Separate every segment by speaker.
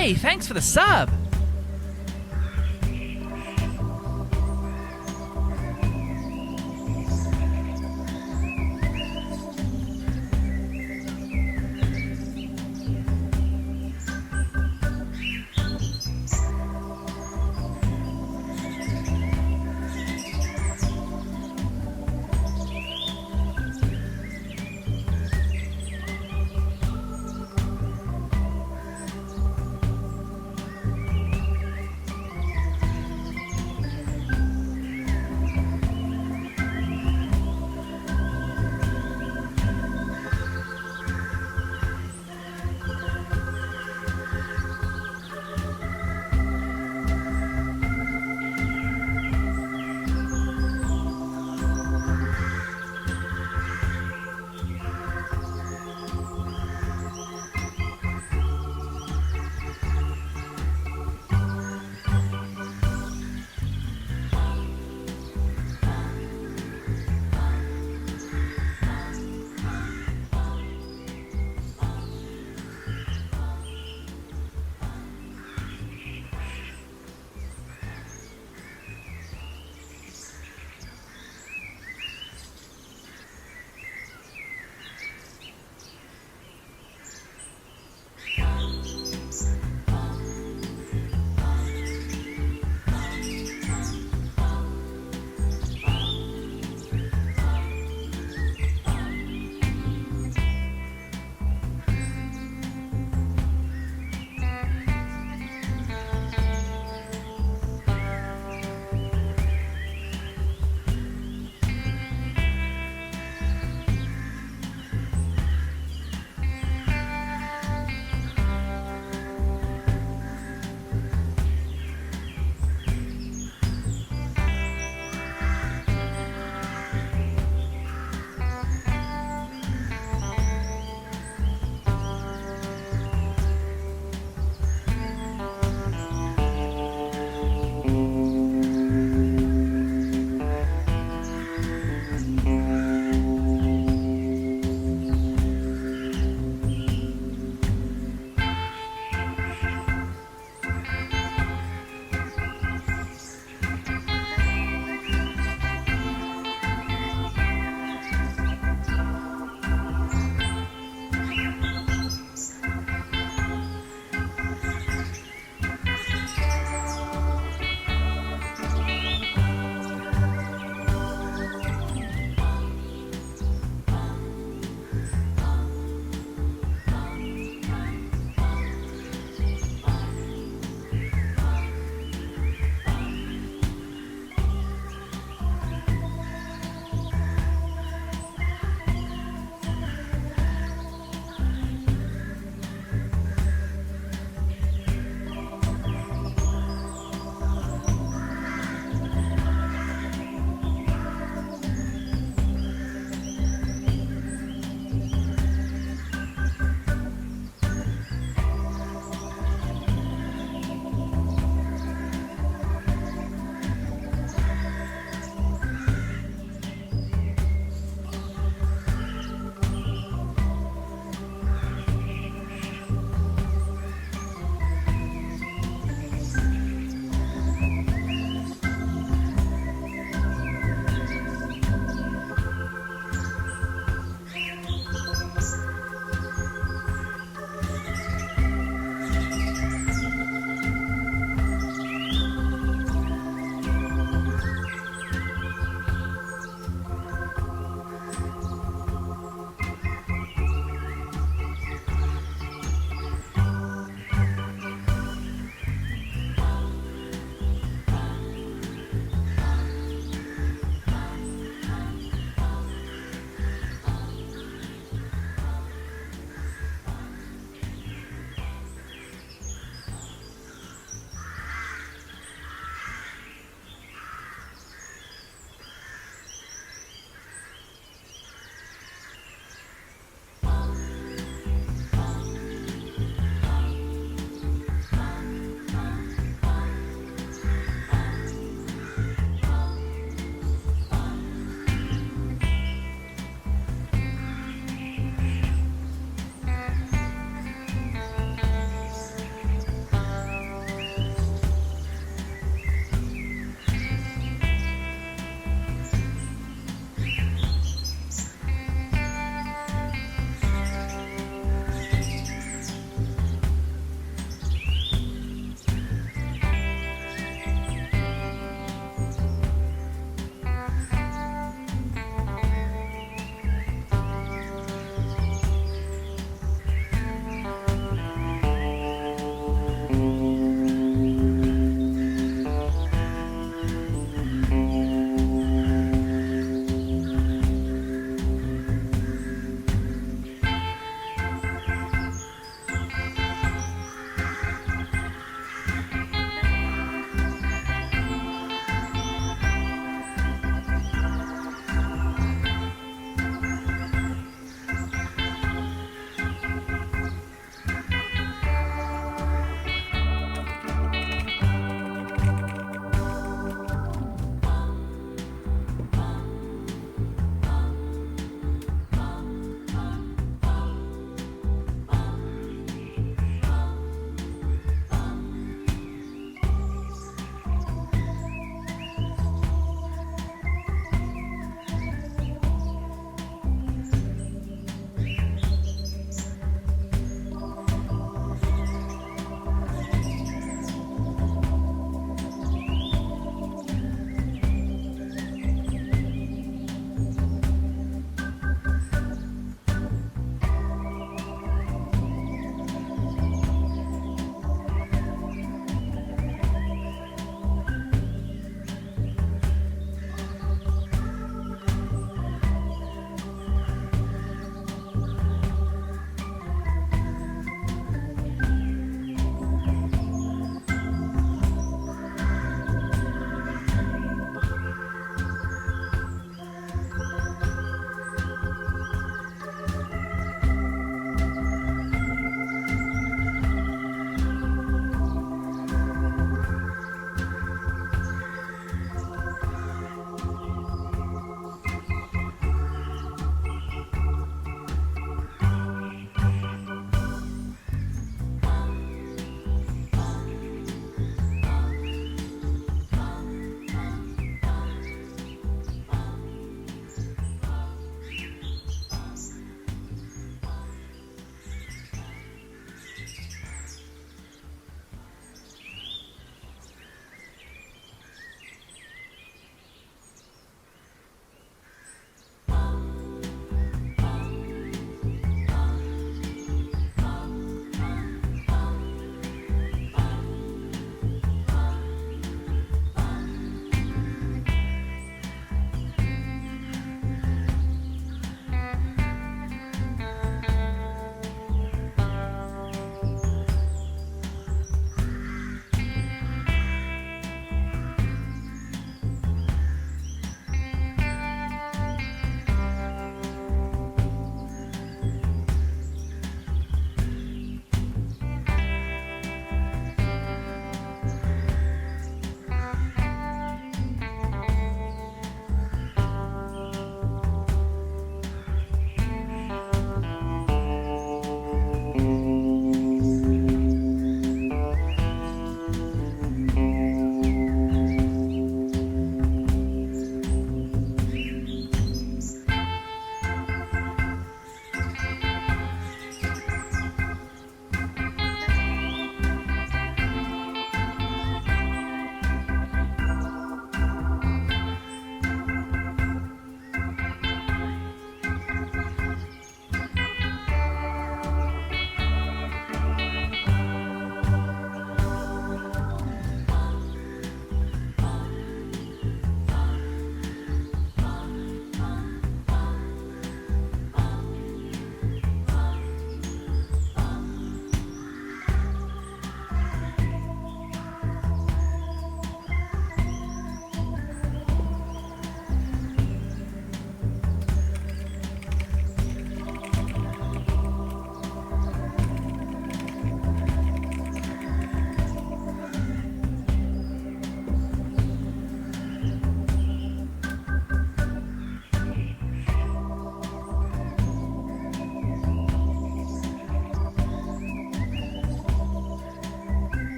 Speaker 1: Hey, thanks for the sub.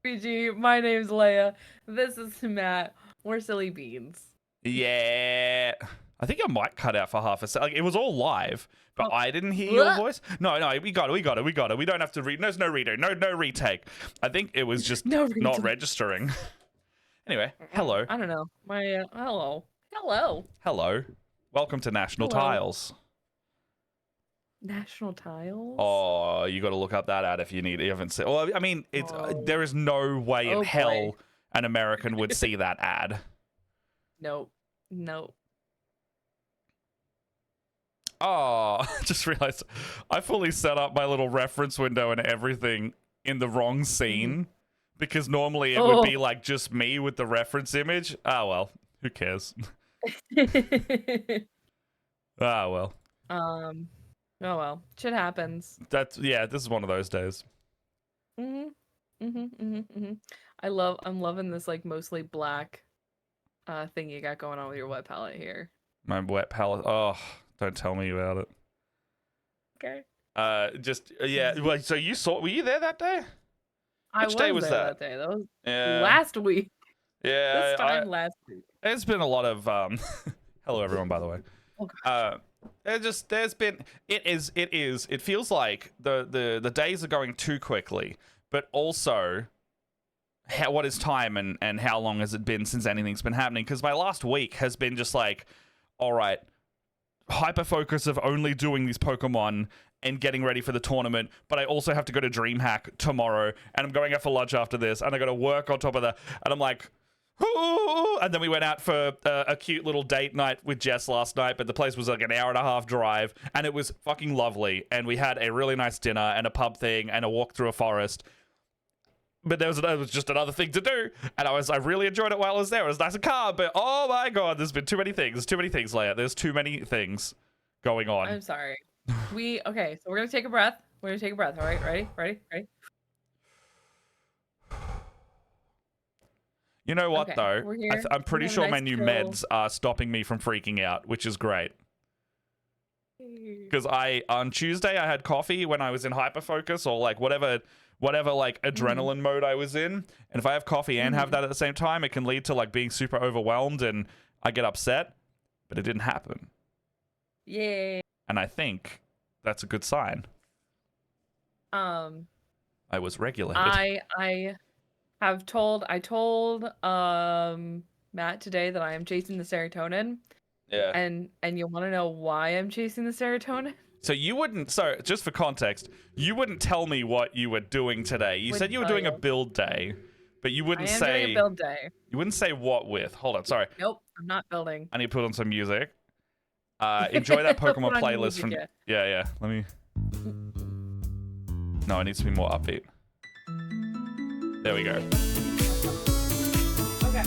Speaker 1: RPG. My name's Leia. This is Matt. We're silly beans.
Speaker 2: Yeah. I think I might cut out for half a second. Like, it was all live, but I didn't hear your voice. No, we got it. We don't have to read. There's no redo. No retake. I think it was just not registering. Anyway, hello.
Speaker 1: I don't know.
Speaker 2: Hello. Welcome to National Tiles.
Speaker 1: National Tiles?
Speaker 2: Oh, you got to look up that ad if you need. You haven't seen. Well, I mean, it's there is no way in hell an American would see that ad.
Speaker 1: Nope.
Speaker 2: Oh, I just realized I fully set up my little reference window and everything in the wrong scene because normally it would be like just me with the reference image. Ah, well, who cares? Ah, well.
Speaker 1: Oh well, shit happens.
Speaker 2: This is one of those days.
Speaker 1: I'm loving this like mostly black thing you got going on with your wet palette here.
Speaker 2: My wet palette. Oh, don't tell me about it.
Speaker 1: Okay.
Speaker 2: Well, so were you there that day? Which day was that?
Speaker 1: That day. That was last week.
Speaker 2: Yeah.
Speaker 1: This time last week.
Speaker 2: There's been a lot of hello everyone, by the way.
Speaker 1: Oh gosh.
Speaker 2: It feels like the days are going too quickly, but also what is time and how long has it been since anything's been happening? Because my last week has been just like, all right, hyper focus of only doing these Pokemon and getting ready for the tournament, but I also have to go to DreamHack tomorrow, and I'm going out for lunch after this, and I got to work on top of that, and I'm like, ooh! And then we went out for a cute little date night with Jess last night, but the place was like an hour and a half drive, and it was fucking lovely, and we had a really nice dinner and a pub thing and a walk through a forest. But there was just another thing to do, and I really enjoyed it while I was there. It was nice and calm, but oh my god, there's been too many things. There's too many things, Leia. There's too many things going on.
Speaker 1: I'm sorry. So we're gonna take a breath. All right, ready?
Speaker 2: You know what though? I'm pretty sure my new meds are stopping me from freaking out, which is great. Because on Tuesday I had coffee when I was in hyperfocus or like whatever like adrenaline mode I was in, and if I have coffee and have that at the same time, it can lead to like being super overwhelmed and I get upset, but it didn't happen.
Speaker 1: Yay.
Speaker 2: And I think that's a good sign. I was regulated.
Speaker 1: I told Matt today that I am chasing the serotonin.
Speaker 2: Yeah.
Speaker 1: And you want to know why I'm chasing the serotonin?
Speaker 2: So just for context, you wouldn't tell me what you were doing today. You said you were doing a build day, but you wouldn't say
Speaker 1: doing a build day.
Speaker 2: You wouldn't say what with. Hold on, sorry.
Speaker 1: Nope, I'm not building.
Speaker 2: I need to put on some music. Enjoy that Pokemon playlist from Yeah. Let me. No, it needs to be more upbeat. There we go.
Speaker 1: Okay.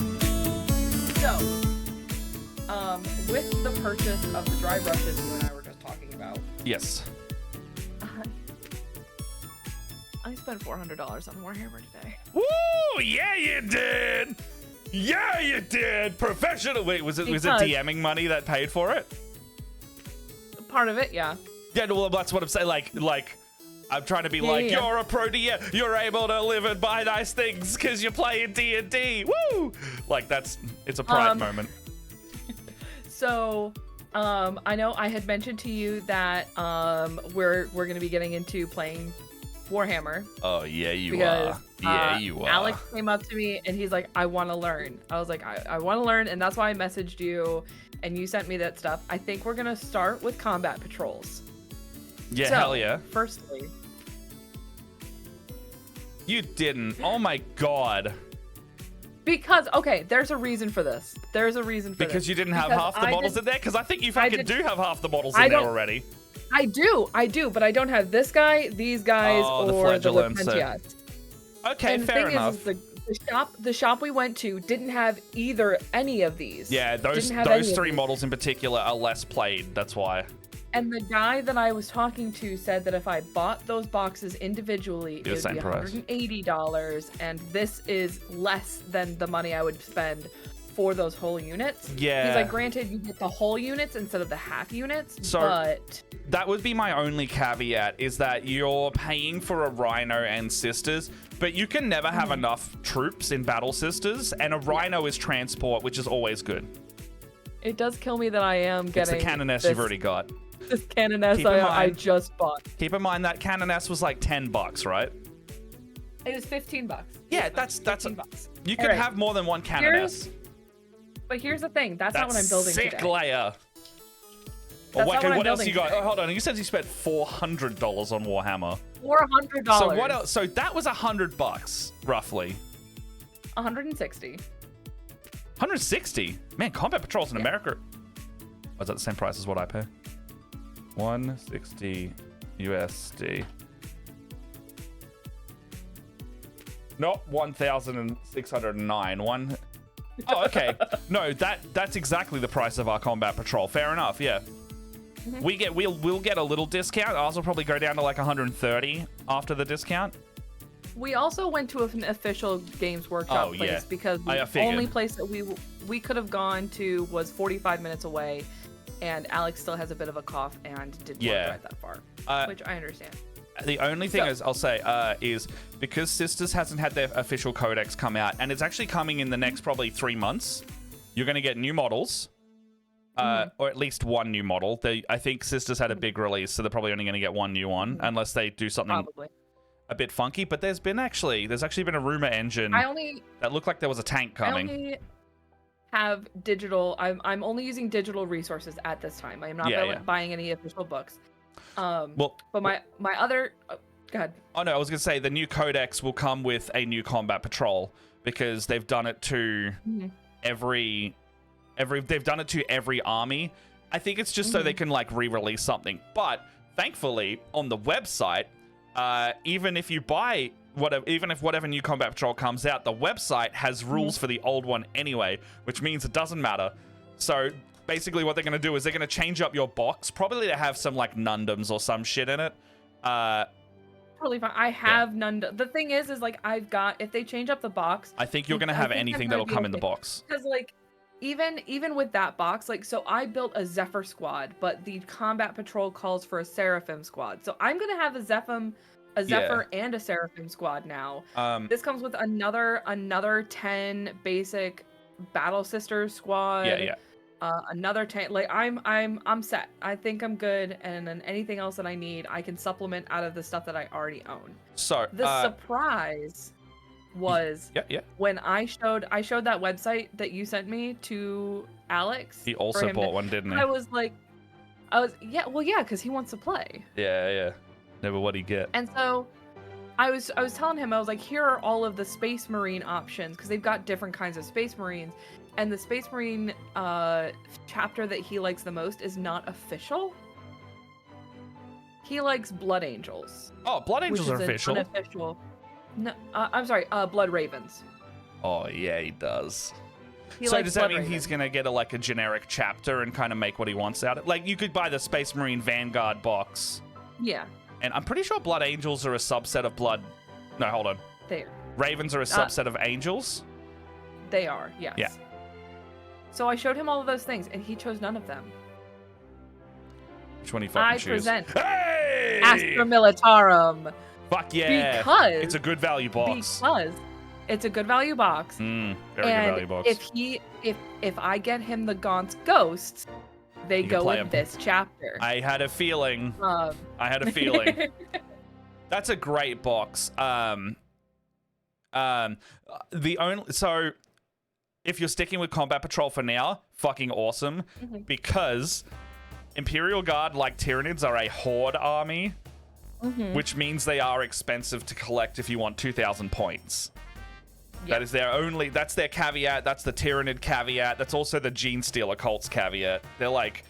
Speaker 1: So, with the purchase of the dry brushes you and I were just talking about.
Speaker 2: Yes.
Speaker 1: I spent $400 on Warhammer today.
Speaker 2: Woo! Yeah, you did. Yeah, you did. Professional. Wait, was it DMing money that paid for it?
Speaker 1: Part of it, yeah.
Speaker 2: Yeah, well, that's what I'm saying. Like, I'm trying to be you're a pro DM. You're able to live and buy nice things because you're playing D&D. Woo! Like it's a pride moment.
Speaker 1: So, I know I had mentioned to you that we're gonna be getting into playing Warhammer.
Speaker 2: Oh yeah, you are. Yeah, you are.
Speaker 1: Alex came up to me and he's like, "I want to learn." I was like, "I want to learn," and that's why I messaged you, and you sent me that stuff. I think we're gonna start with combat patrols.
Speaker 2: Yeah, hell yeah.
Speaker 1: Firstly,
Speaker 2: you didn't. Oh my god.
Speaker 1: Because there's a reason for this.
Speaker 2: Because you didn't have half the models in there? Because I think you fucking do have half the models in there already.
Speaker 1: I do, but I don't have this guy, these guys, or the Lipentias.
Speaker 2: Okay,
Speaker 1: and
Speaker 2: fair enough.
Speaker 1: The shop we went to didn't have any of these.
Speaker 2: Yeah, those three models in particular are less played. That's why.
Speaker 1: And the guy that I was talking to said that if I bought those boxes individually, it would be $180, and this is less than the money I would spend for those whole units.
Speaker 2: Yeah.
Speaker 1: He's like, granted, you get the whole units instead of the half units,
Speaker 2: So
Speaker 1: but
Speaker 2: that would be my only caveat, is that you're paying for a Rhino and Sisters, but you can never have enough troops in Battle Sisters, and a Rhino is transport, which is always good.
Speaker 1: it does kill me that I am getting
Speaker 2: It's the Canoness you've already got.
Speaker 1: this Canoness
Speaker 2: Keep in
Speaker 1: I
Speaker 2: mind-
Speaker 1: just bought.
Speaker 2: Keep in mind that Canoness was like $10, right?
Speaker 1: It was $15.
Speaker 2: Yeah, that's
Speaker 1: $15.
Speaker 2: you could
Speaker 1: Alright.
Speaker 2: have more than one Canoness.
Speaker 1: But here's the thing, that's not what I'm building
Speaker 2: sick
Speaker 1: today.
Speaker 2: layer.
Speaker 1: That's not what I'm
Speaker 2: what else
Speaker 1: building
Speaker 2: you got?
Speaker 1: today.
Speaker 2: Oh, hold on, you said you spent $400 on Warhammer.
Speaker 1: $400.
Speaker 2: So what else? So that was $100 roughly.
Speaker 1: 160.
Speaker 2: 160. Man, combat patrols in America. Oh, is that the same price as what I pay? 160 USD. Not 1,609. Oh, okay. No, that's exactly the price of our combat patrol. Fair enough. Yeah. We'll get a little discount. Ours will probably go down to like 130 after the discount.
Speaker 1: We also went to an official Games Workshop place
Speaker 2: yeah.
Speaker 1: because
Speaker 2: I
Speaker 1: the
Speaker 2: figured.
Speaker 1: only place that we could have gone to was 45 minutes away, and Alex still has a bit of a cough and didn't want to drive that far, which I understand.
Speaker 2: The only thing is, I'll say, is because Sisters hasn't had their official codex come out, and it's actually coming in the next probably 3 months, you're going to get new models, or at least one new model. I think Sisters had a big release, so they're probably only going to get one new one, unless they do something a bit funky. But there's actually been a rumor engine that looked like there was a tank coming.
Speaker 1: I only have digital. I'm only using digital resources at this time. I am not buying any official books. But my other go ahead.
Speaker 2: Oh no, I was gonna say the new codex will come with a new combat patrol because they've done it to every army. I think it's just so they can like re-release something. But thankfully on the website, even if you buy whatever new combat patrol comes out, the website has rules for the old one anyway, which means it doesn't matter. So basically what they're going to do is they're going to change up your box, probably to have some like Nundums or some shit in it.
Speaker 1: Totally fine. I have Nundum. The thing is like I've got, if they change up the box,
Speaker 2: I think you're going to have anything that'll come in the box.
Speaker 1: Because like even with that box, like, so I built a Zephyr squad, but the combat patrol calls for a Seraphim squad. So I'm going to have a Zephyr and a Seraphim squad now. This comes with another 10 basic Battle Sisters squad. Another 10. Like I'm set. I think I'm good, and then anything else that I need, I can supplement out of the stuff that I already own.
Speaker 2: So
Speaker 1: the surprise was when I showed that website that you sent me to Alex.
Speaker 2: He also bought one, didn't he?
Speaker 1: I was because he wants to play.
Speaker 2: Yeah. Never what'd he get.
Speaker 1: And so I was telling him, I was like, here are all of the Space Marine options, because they've got different kinds of Space Marines. And the Space Marine chapter that he likes the most is not official. He likes Blood Angels.
Speaker 2: Oh, Blood Angels are official.
Speaker 1: Unofficial. No, I'm sorry, Blood Ravens.
Speaker 2: Oh, yeah, he does.
Speaker 1: So
Speaker 2: does that mean he's going to get a generic chapter and kind of make what he wants out of it? Like, you could buy the Space Marine Vanguard box.
Speaker 1: Yeah.
Speaker 2: And I'm pretty sure Blood Angels are a subset of Blood... No, hold on.
Speaker 1: They are.
Speaker 2: Ravens are a subset of Angels?
Speaker 1: They are, yes.
Speaker 2: Yeah.
Speaker 1: So I showed him all of those things, and he chose none of them.
Speaker 2: Which one you fucking choose?
Speaker 1: I present
Speaker 2: Hey!
Speaker 1: Astra Militarum.
Speaker 2: Fuck yeah.
Speaker 1: Because...
Speaker 2: It's a good value box.
Speaker 1: Because it's a good value box.
Speaker 2: Very good value box.
Speaker 1: If I get him the Gaunt's Ghosts, they go with this chapter.
Speaker 2: I had a feeling. That's a great box. So if you're sticking with Combat Patrol for now, fucking awesome, because Imperial Guard, like Tyranids, are a horde army, which means they are expensive to collect if you want 2,000 points. That is that's their caveat. That's the Tyranid caveat. That's also the Gene Stealer cults caveat. They're like,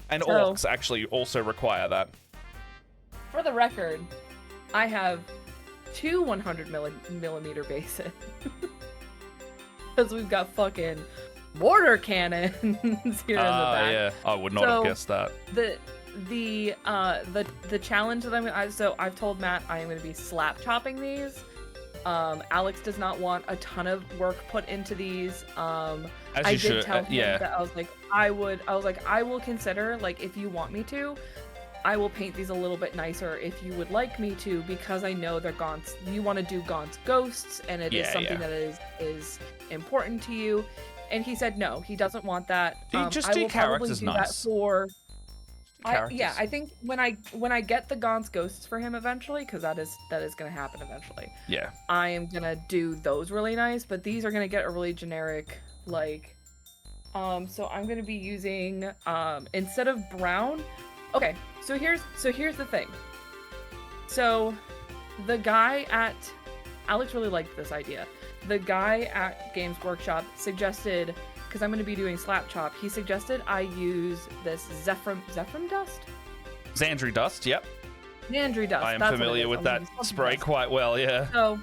Speaker 2: and orcs actually also require that.
Speaker 1: For the record, I have 2 100mm bases. Because we've got fucking mortar cannons here in the back.
Speaker 2: Yeah, I would not have guessed that.
Speaker 1: The challenge that I've told Matt I am going to be slap chopping these, Alex does not want a ton of work put into these.
Speaker 2: As
Speaker 1: I
Speaker 2: you
Speaker 1: did
Speaker 2: should.
Speaker 1: tell him
Speaker 2: Yeah.
Speaker 1: that I will consider, like, if you want me to, I will paint these a little bit nicer if you would like me to, because I know they're Gaunt's. You want to do Gaunt's ghosts, and it is something that is important to you. And he said no, he doesn't want that.
Speaker 2: Do you just
Speaker 1: I
Speaker 2: do
Speaker 1: will probably
Speaker 2: characters
Speaker 1: do
Speaker 2: nice?
Speaker 1: that for.
Speaker 2: Characters.
Speaker 1: Yeah, I think when I get the Gaunt's ghosts for him eventually, because that is gonna happen eventually.
Speaker 2: Yeah.
Speaker 1: I am gonna do those really nice, but these are gonna get a really generic, like, so I'm gonna be using instead of brown. Okay, so here's the thing. So the guy at Alex really liked this idea. The guy at Games Workshop suggested, because I'm going to be doing Slap Chop, he suggested I use this Zephyr dust?
Speaker 2: Xandri dust, yep.
Speaker 1: Xandri dust.
Speaker 2: I am
Speaker 1: that's what it
Speaker 2: familiar
Speaker 1: is.
Speaker 2: with
Speaker 1: I'm
Speaker 2: that
Speaker 1: gonna use
Speaker 2: spray
Speaker 1: dust.
Speaker 2: quite well, yeah.
Speaker 1: So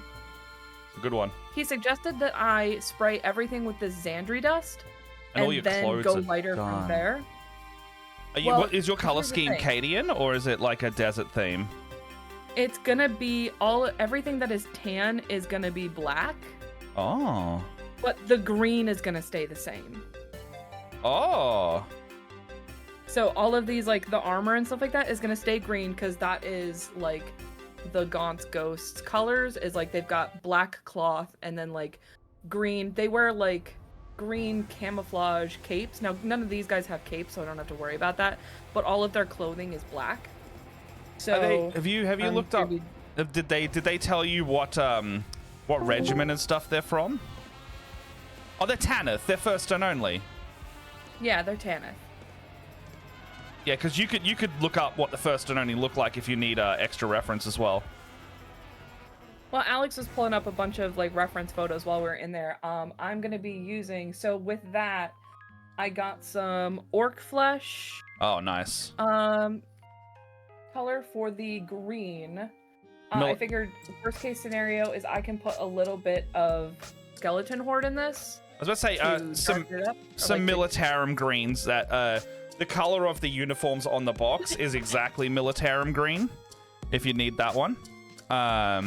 Speaker 2: Good one.
Speaker 1: he suggested that I spray everything with this Xandri dust
Speaker 2: And all your
Speaker 1: then
Speaker 2: clothes
Speaker 1: go
Speaker 2: are
Speaker 1: lighter
Speaker 2: done.
Speaker 1: from there.
Speaker 2: Are you,
Speaker 1: Well,
Speaker 2: what is your color
Speaker 1: here's the
Speaker 2: scheme,
Speaker 1: thing.
Speaker 2: Cadian, or is it like a desert theme?
Speaker 1: It's gonna be everything that is tan is gonna be black,
Speaker 2: Oh.
Speaker 1: but the green is gonna stay the same.
Speaker 2: Oh.
Speaker 1: So all of these, like the armor and stuff like that, is gonna stay green, because that is like the Gaunt's ghosts colors. Is like they've got black cloth and then like green. They wear like green camouflage capes. Now none of these guys have capes, so I don't have to worry about that. But all of their clothing is black. So
Speaker 2: have you looked up? Did they tell you what regiment and stuff they're from? Oh, they're Tanith. They're first and only.
Speaker 1: Yeah, they're Tanith.
Speaker 2: Yeah, because you could look up what the first and only look like if you need extra reference as well.
Speaker 1: Well, Alex was pulling up a bunch of like reference photos while we were in there. I'm gonna be using, so with that, I got some orc flesh.
Speaker 2: Oh, nice.
Speaker 1: Color for the green. I figured the worst case scenario is I can put a little bit of skeleton horde in this.
Speaker 2: I was about to say some Militarum greens that the color of the uniforms on the box is exactly Militarum green. If you need that one.
Speaker 1: I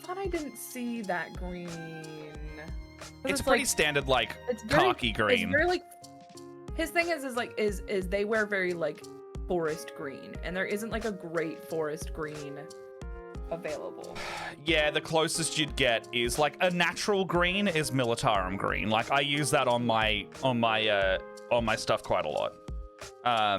Speaker 1: thought I didn't see that green.
Speaker 2: It's pretty standard, like khaki green.
Speaker 1: It's very like. His thing is they wear very like forest green, and there isn't like a great forest green available.
Speaker 2: Yeah, the closest you'd get is like a natural green is Militarum green. Like I use that on my stuff quite a lot.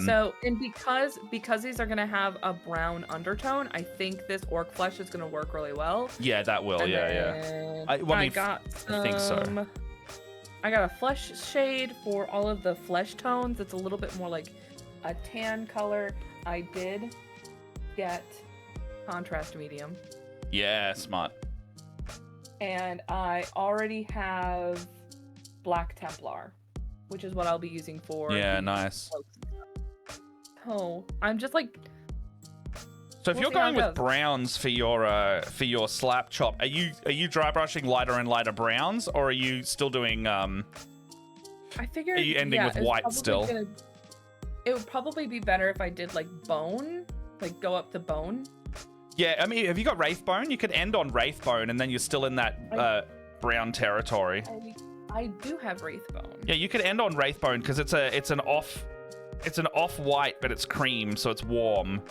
Speaker 1: So, and because these are gonna have a brown undertone, I think this orc flesh is gonna work really well.
Speaker 2: Yeah, that will.
Speaker 1: And
Speaker 2: Yeah.
Speaker 1: I think so. I got a flesh shade for all of the flesh tones. It's a little bit more like a tan color. I did get contrast medium.
Speaker 2: Yeah, smart.
Speaker 1: And I already have Black Templar, which is what I'll be using for.
Speaker 2: Yeah, nice.
Speaker 1: Oh, I'm just like.
Speaker 2: So if you're going with browns for your slap chop, are you dry brushing lighter and lighter browns, or are you still doing
Speaker 1: I figured.
Speaker 2: Are you ending with white still?
Speaker 1: It would probably be better if I did like bone, like go up to bone.
Speaker 2: Yeah, I mean, have you got Wraithbone? You could end on Wraithbone, and then you're still in that brown territory.
Speaker 1: I do have Wraithbone.
Speaker 2: Yeah, you could end on Wraithbone because it's an off white, but it's cream, so it's warm.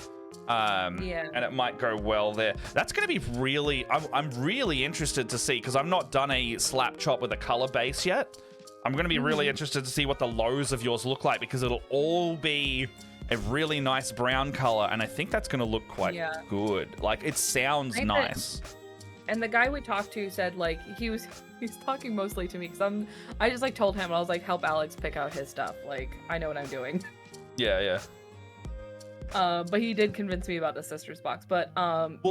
Speaker 1: Yeah.
Speaker 2: And it might go well there. That's going to be really. I'm really interested to see, because I've not done a slap chop with a color base yet. I'm going to be really interested to see what the lows of yours look like, because it'll all be a really nice brown color, and I think that's going to look quite good. Like, it sounds nice.
Speaker 1: And the guy we talked to said, like, he's talking mostly to me, because I just like told him, I was like, help Alex pick out his stuff. Like, I know what I'm doing.
Speaker 2: Yeah.
Speaker 1: But he did convince me about the sisters box. But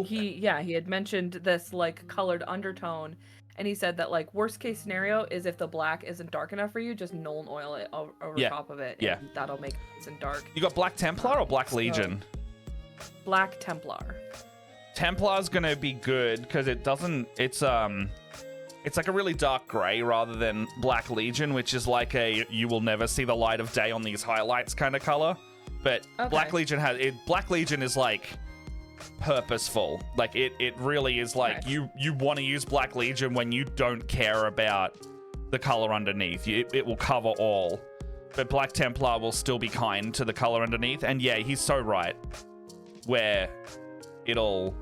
Speaker 1: he had mentioned this like colored undertone, and he said that like worst case scenario is if the black isn't dark enough for you, just Nuln oil it over top of it.
Speaker 2: Yeah,
Speaker 1: and that'll make it nice and dark.
Speaker 2: You got Black Templar or Black Legion?
Speaker 1: Black Templar.
Speaker 2: Templar's gonna be good because it doesn't. It's like a really dark gray rather than Black Legion, which is like a you will never see the light of day on these highlights kind of color. But Black Legion Black Legion is like purposeful. Like it really is like
Speaker 1: Okay.
Speaker 2: you want to use Black Legion when you don't care about the color underneath. It will cover all. But Black Templar will still be kind to the color underneath. And yeah, he's so right. Where it'll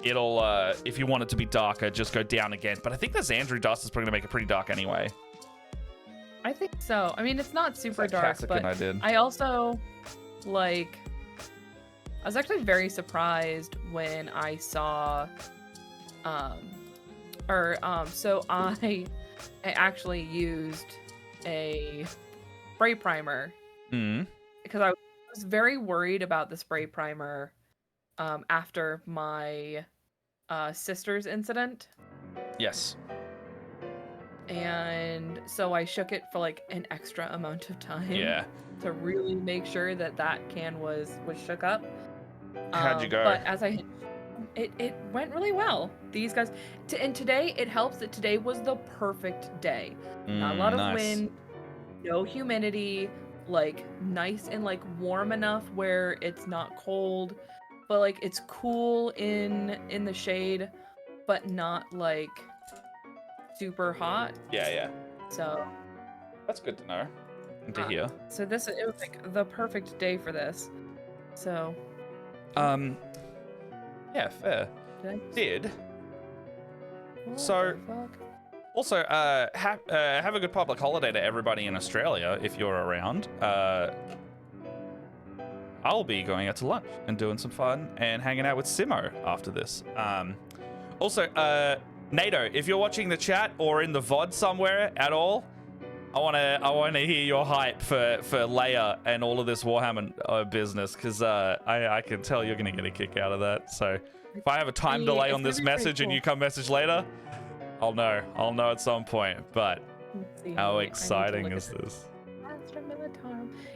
Speaker 2: if you want it to be darker, just go down again. But I think the Xandru dust is probably gonna make it pretty dark anyway.
Speaker 1: I think so. I mean, it's not super
Speaker 2: It's that
Speaker 1: dark,
Speaker 2: Cassican
Speaker 1: but
Speaker 2: I did.
Speaker 1: I also like. I was actually very surprised when I saw, so I actually used a spray primer because I was very worried about the spray primer after my sister's incident.
Speaker 2: Yes.
Speaker 1: And so I shook it for like an extra amount of time.
Speaker 2: Yeah.
Speaker 1: To really make sure that that can was shook up.
Speaker 2: How'd you go?
Speaker 1: But as it went really well. These guys, and today it helps that today was the perfect day. Not a lot of wind, no humidity, like nice and like warm enough where it's not cold, but like it's cool in the shade, but not like super hot.
Speaker 2: Yeah.
Speaker 1: So
Speaker 2: That's good to know and to hear.
Speaker 1: So it was like the perfect day for this. So
Speaker 2: yeah, fair. Did.
Speaker 1: What
Speaker 2: So
Speaker 1: the fuck?
Speaker 2: also have a good public holiday to everybody in Australia if you're around. I'll be going out to lunch and doing some fun and hanging out with Simo after this. Also, NATO, if you're watching the chat or in the VOD somewhere at all, I wanna hear your hype for Leia and all of this Warhammer business, because I can tell you're gonna get a kick out of that. So if I have a time delay on this message and you come message later, I'll know at some point. But how exciting is this?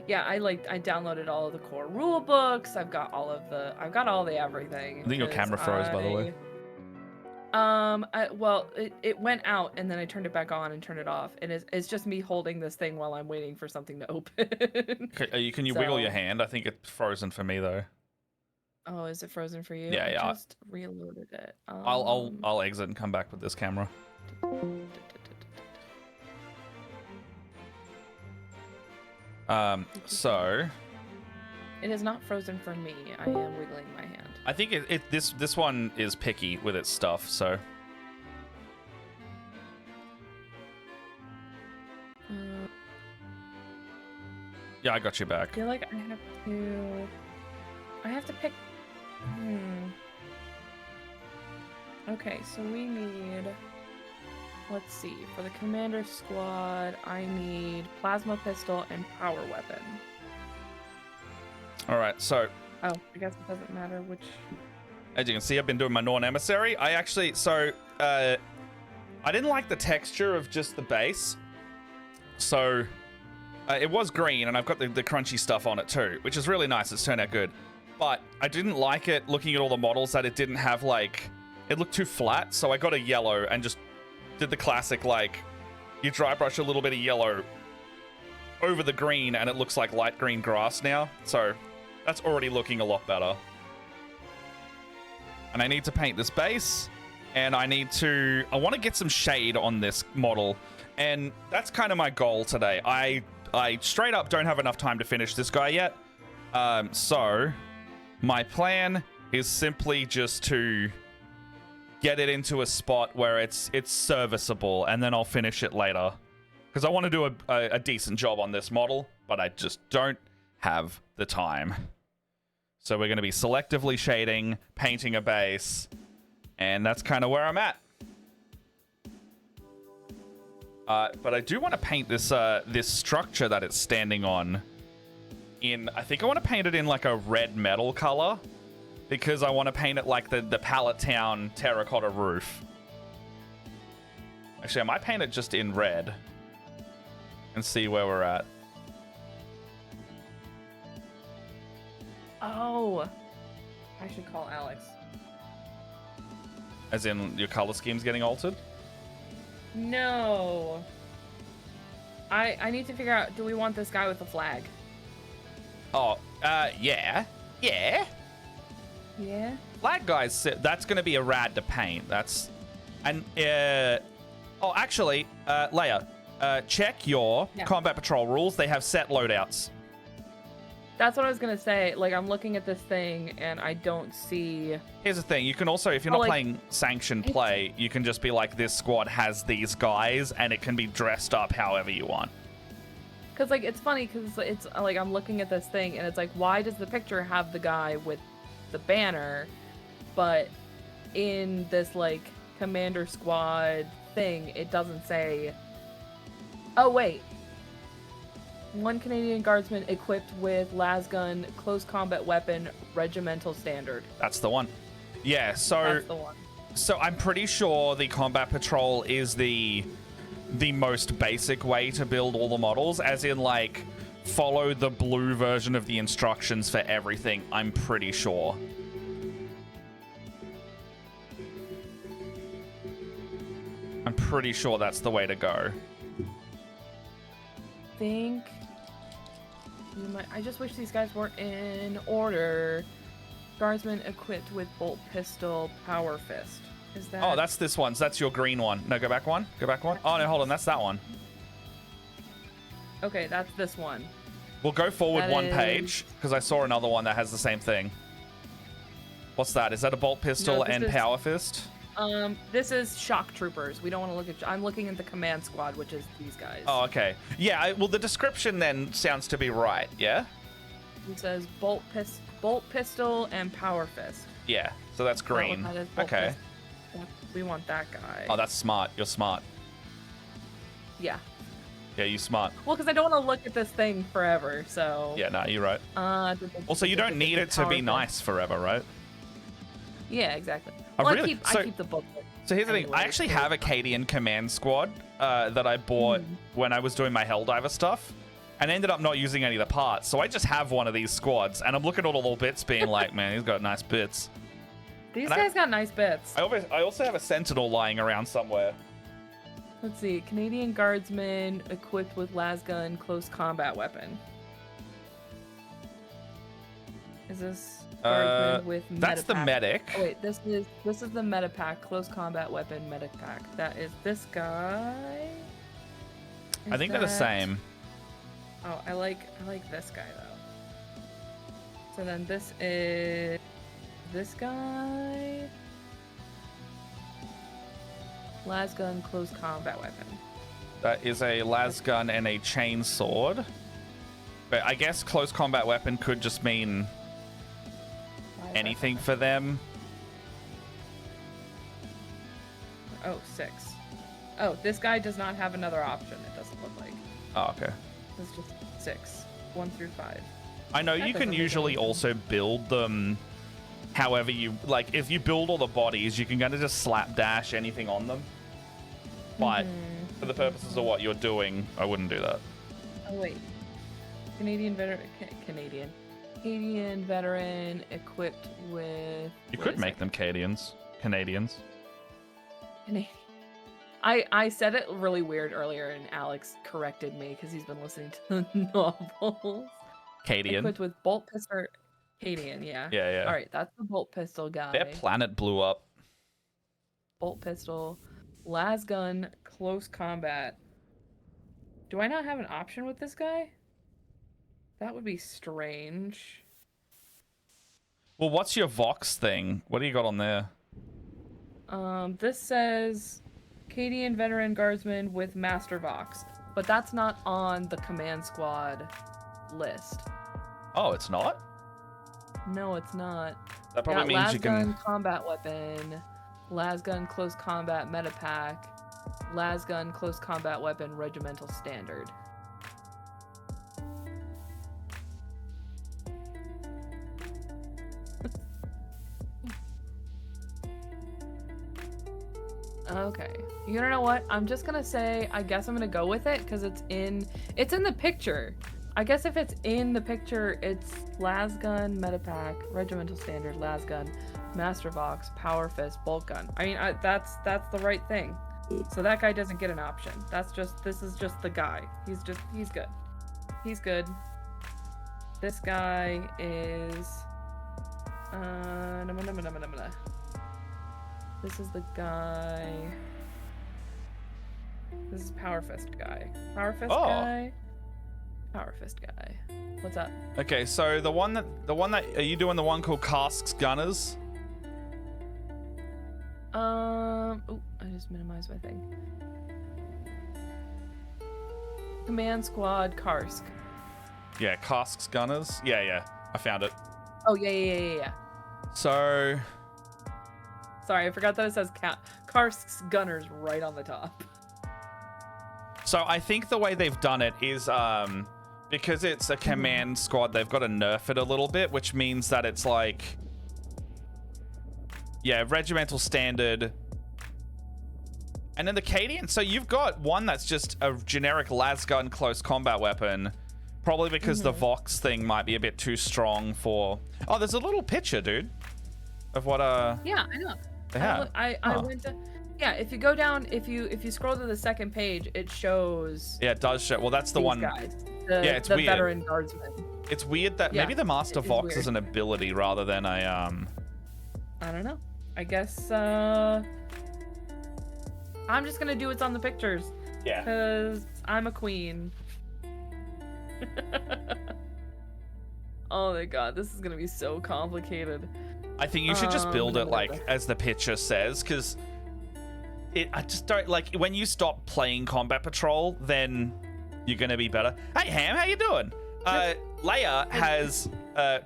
Speaker 1: Yeah, I downloaded all of the core rule books. I've got all the everything.
Speaker 2: I think your camera froze, by the way.
Speaker 1: Well, it went out and then I turned it back on and turned it off. And it's just me holding this thing while I'm waiting for something to open.
Speaker 2: Can you wiggle your hand? I think it's frozen for me though.
Speaker 1: Oh, is it frozen for you?
Speaker 2: Yeah.
Speaker 1: I just reloaded it.
Speaker 2: I'll exit and come back with this camera. So
Speaker 1: it is not frozen for me. I am wiggling my hand.
Speaker 2: I think this one is picky with its stuff, so. Yeah, I got you back.
Speaker 1: I feel like I have to pick. Okay, so we need. Let's see. For the commander squad, I need plasma pistol and power weapon.
Speaker 2: All right, so.
Speaker 1: Oh, I guess it doesn't matter which.
Speaker 2: As you can see, I've been doing my Norn Emmisary. I didn't like the texture of just the base. So, it was green, and I've got the crunchy stuff on it too, which is really nice. It's turned out good. But I didn't like it looking at all the models that it didn't have, like, it looked too flat. So I got a yellow and just did the classic, like, you dry brush a little bit of yellow over the green, and it looks like light green grass now. So that's already looking a lot better. And I need to paint this base, and I want to get some shade on this model, and that's kind of my goal today. I straight up don't have enough time to finish this guy yet. So my plan is simply just to get it into a spot where it's serviceable, and then I'll finish it later. Because I want to do a decent job on this model, but I just don't have the time. So we're going to be selectively shading, painting a base, and that's kind of where I'm at. But I do want to paint this this structure that it's standing on in, I think I want to paint it in like a red metal color, because I want to paint it like the Pallet Town terracotta roof. Actually, I might paint it just in red and see where we're at.
Speaker 1: Oh, I should call Alex.
Speaker 2: As in, your color scheme's getting altered?
Speaker 1: No. I need to figure out, do we want this guy with the flag?
Speaker 2: Oh, yeah. Yeah.
Speaker 1: Yeah.
Speaker 2: Flag guys, that's going to be a rad to paint. That's... And, oh, actually, Leia, check your combat patrol rules. They have set loadouts.
Speaker 1: That's what I was gonna say. Like, I'm looking at this thing, and I don't see...
Speaker 2: Here's the thing. You can also, if you're not playing sanctioned play, you can just be like, this squad has these guys, and it can be dressed up however you want.
Speaker 1: Because, like, it's funny, because it's, like, I'm looking at this thing, and it's like, why does the picture have the guy with the banner, but in this, like, Commander Squad thing, it doesn't say... Oh, wait. 1 Canadian Guardsman equipped with lasgun, close combat weapon, regimental standard.
Speaker 2: That's the one. Yeah, so...
Speaker 1: That's the one.
Speaker 2: So I'm pretty sure the combat patrol is the most basic way to build all the models, as in, like, follow the blue version of the instructions for everything, I'm pretty sure. I'm pretty sure that's the way to go.
Speaker 1: I just wish these guys were in order. Guardsman equipped with bolt pistol, power fist. Is that...
Speaker 2: Oh, that's this one. So that's your green one. No, go back one. Go back one. Oh, no, hold on. That's that one.
Speaker 1: Okay, that's this one.
Speaker 2: We'll go forward
Speaker 1: that
Speaker 2: one
Speaker 1: is...
Speaker 2: page, because I saw another one that has the same thing. What's that? Is that a bolt pistol and power fist?
Speaker 1: This is shock troopers. We don't want to look at... I'm looking at the command squad, which is these guys.
Speaker 2: Oh, okay. Yeah, well, the description then sounds to be right, yeah?
Speaker 1: It says bolt pistol and power fist.
Speaker 2: Yeah, so that's green.
Speaker 1: That is
Speaker 2: okay.
Speaker 1: We want that guy.
Speaker 2: Oh, that's smart. You're smart.
Speaker 1: Yeah.
Speaker 2: Yeah, you smart.
Speaker 1: Well, because I don't want to look at this thing forever, so...
Speaker 2: Yeah, no, you're right. Also, you don't need it to be nice forever, right?
Speaker 1: Yeah, exactly.
Speaker 2: Well,
Speaker 1: I keep the booklet.
Speaker 2: So here's the thing. I actually have a Cadian command squad that I bought when I was doing my Helldiver stuff, and ended up not using any of the parts. So I just have one of these squads, and I'm looking at all the little bits being like, man, he's got nice bits.
Speaker 1: These guys got nice bits.
Speaker 2: I also have a Sentinel lying around somewhere.
Speaker 1: Let's see. Canadian Guardsman equipped with lasgun, close combat weapon. Is this... with
Speaker 2: that's the medic.
Speaker 1: Oh, wait, this is the medipack, close combat weapon medipack. That is this guy.
Speaker 2: I think they're the same.
Speaker 1: Oh, I like this guy though. So then this is this guy. Lasgun, close combat weapon.
Speaker 2: That is a lasgun and a chain sword. But I guess close combat weapon could just mean anything for them.
Speaker 1: Oh, 6. Oh, this guy does not have another option, it doesn't look like.
Speaker 2: Oh, okay.
Speaker 1: It's just 6. 1 through 5.
Speaker 2: I know you can usually also build them however you... Like, if you build all the bodies, you can kind of just slapdash anything on them. But for the purposes of what you're doing, I wouldn't do that.
Speaker 1: Oh, wait. Canadian veteran equipped with...
Speaker 2: You could make them Canadians.
Speaker 1: I said it really weird earlier, and Alex corrected me because he's been listening to the novels.
Speaker 2: Cadian.
Speaker 1: Equipped with bolt pistol. Cadian, yeah.
Speaker 2: Yeah.
Speaker 1: All right, that's the bolt pistol guy.
Speaker 2: Their planet blew up.
Speaker 1: Bolt pistol, lasgun, close combat. Do I not have an option with this guy? That would be strange.
Speaker 2: Well, what's your Vox thing? What do you got on there?
Speaker 1: This says Cadian veteran guardsman with Master Vox, but that's not on the command squad list.
Speaker 2: Oh, it's not?
Speaker 1: No, it's not.
Speaker 2: That probably means you can...
Speaker 1: Lasgun combat weapon, lasgun close combat metapack, lasgun close combat weapon regimental standard. Okay. You know what? I'm just gonna say, I guess I'm gonna go with it because it's in the picture. I guess if it's in the picture, it's lasgun, metapack, regimental standard, lasgun, master vox, power fist, bolt gun. I mean, that's the right thing. So that guy doesn't get an option. This is just the guy. He's good. He's good. This guy is This is the guy. This is Power Fist guy. Power Fist guy. Power Fist guy. What's up?
Speaker 2: Okay, so the one that are you doing the one called Casks Gunners?
Speaker 1: Oh, I just minimized my thing. Command Squad Karsk.
Speaker 2: Yeah, Casks Gunners. Yeah, I found it.
Speaker 1: Oh yeah.
Speaker 2: So,
Speaker 1: sorry, I forgot that it says Karsk's Gunners right on the top.
Speaker 2: So I think the way they've done it is because it's a command squad, they've got to nerf it a little bit, which means that it's like, yeah, regimental standard. And then the Cadian, so you've got one that's just a generic lasgun close combat weapon, probably because the Vox thing might be a bit too strong for... Oh, there's a little picture, dude, of what
Speaker 1: yeah, I know.
Speaker 2: they have.
Speaker 1: I went to... Yeah, if you go down, if you scroll to the second page, it shows...
Speaker 2: Yeah, it does show. Well, that's the one...
Speaker 1: Guys,
Speaker 2: yeah, it's
Speaker 1: the
Speaker 2: weird.
Speaker 1: veteran guardsmen.
Speaker 2: It's weird that maybe the Master Vox
Speaker 1: weird.
Speaker 2: is an ability rather than a...
Speaker 1: I don't know. I guess, I'm just gonna do what's on the pictures.
Speaker 2: Yeah.
Speaker 1: Because I'm a queen. Oh my god, this is gonna be so complicated.
Speaker 2: I think you should just build it like as the picture says, because I just don't like when you stop playing Combat Patrol, then you're gonna be better. Hey Ham, how you doing? Leia has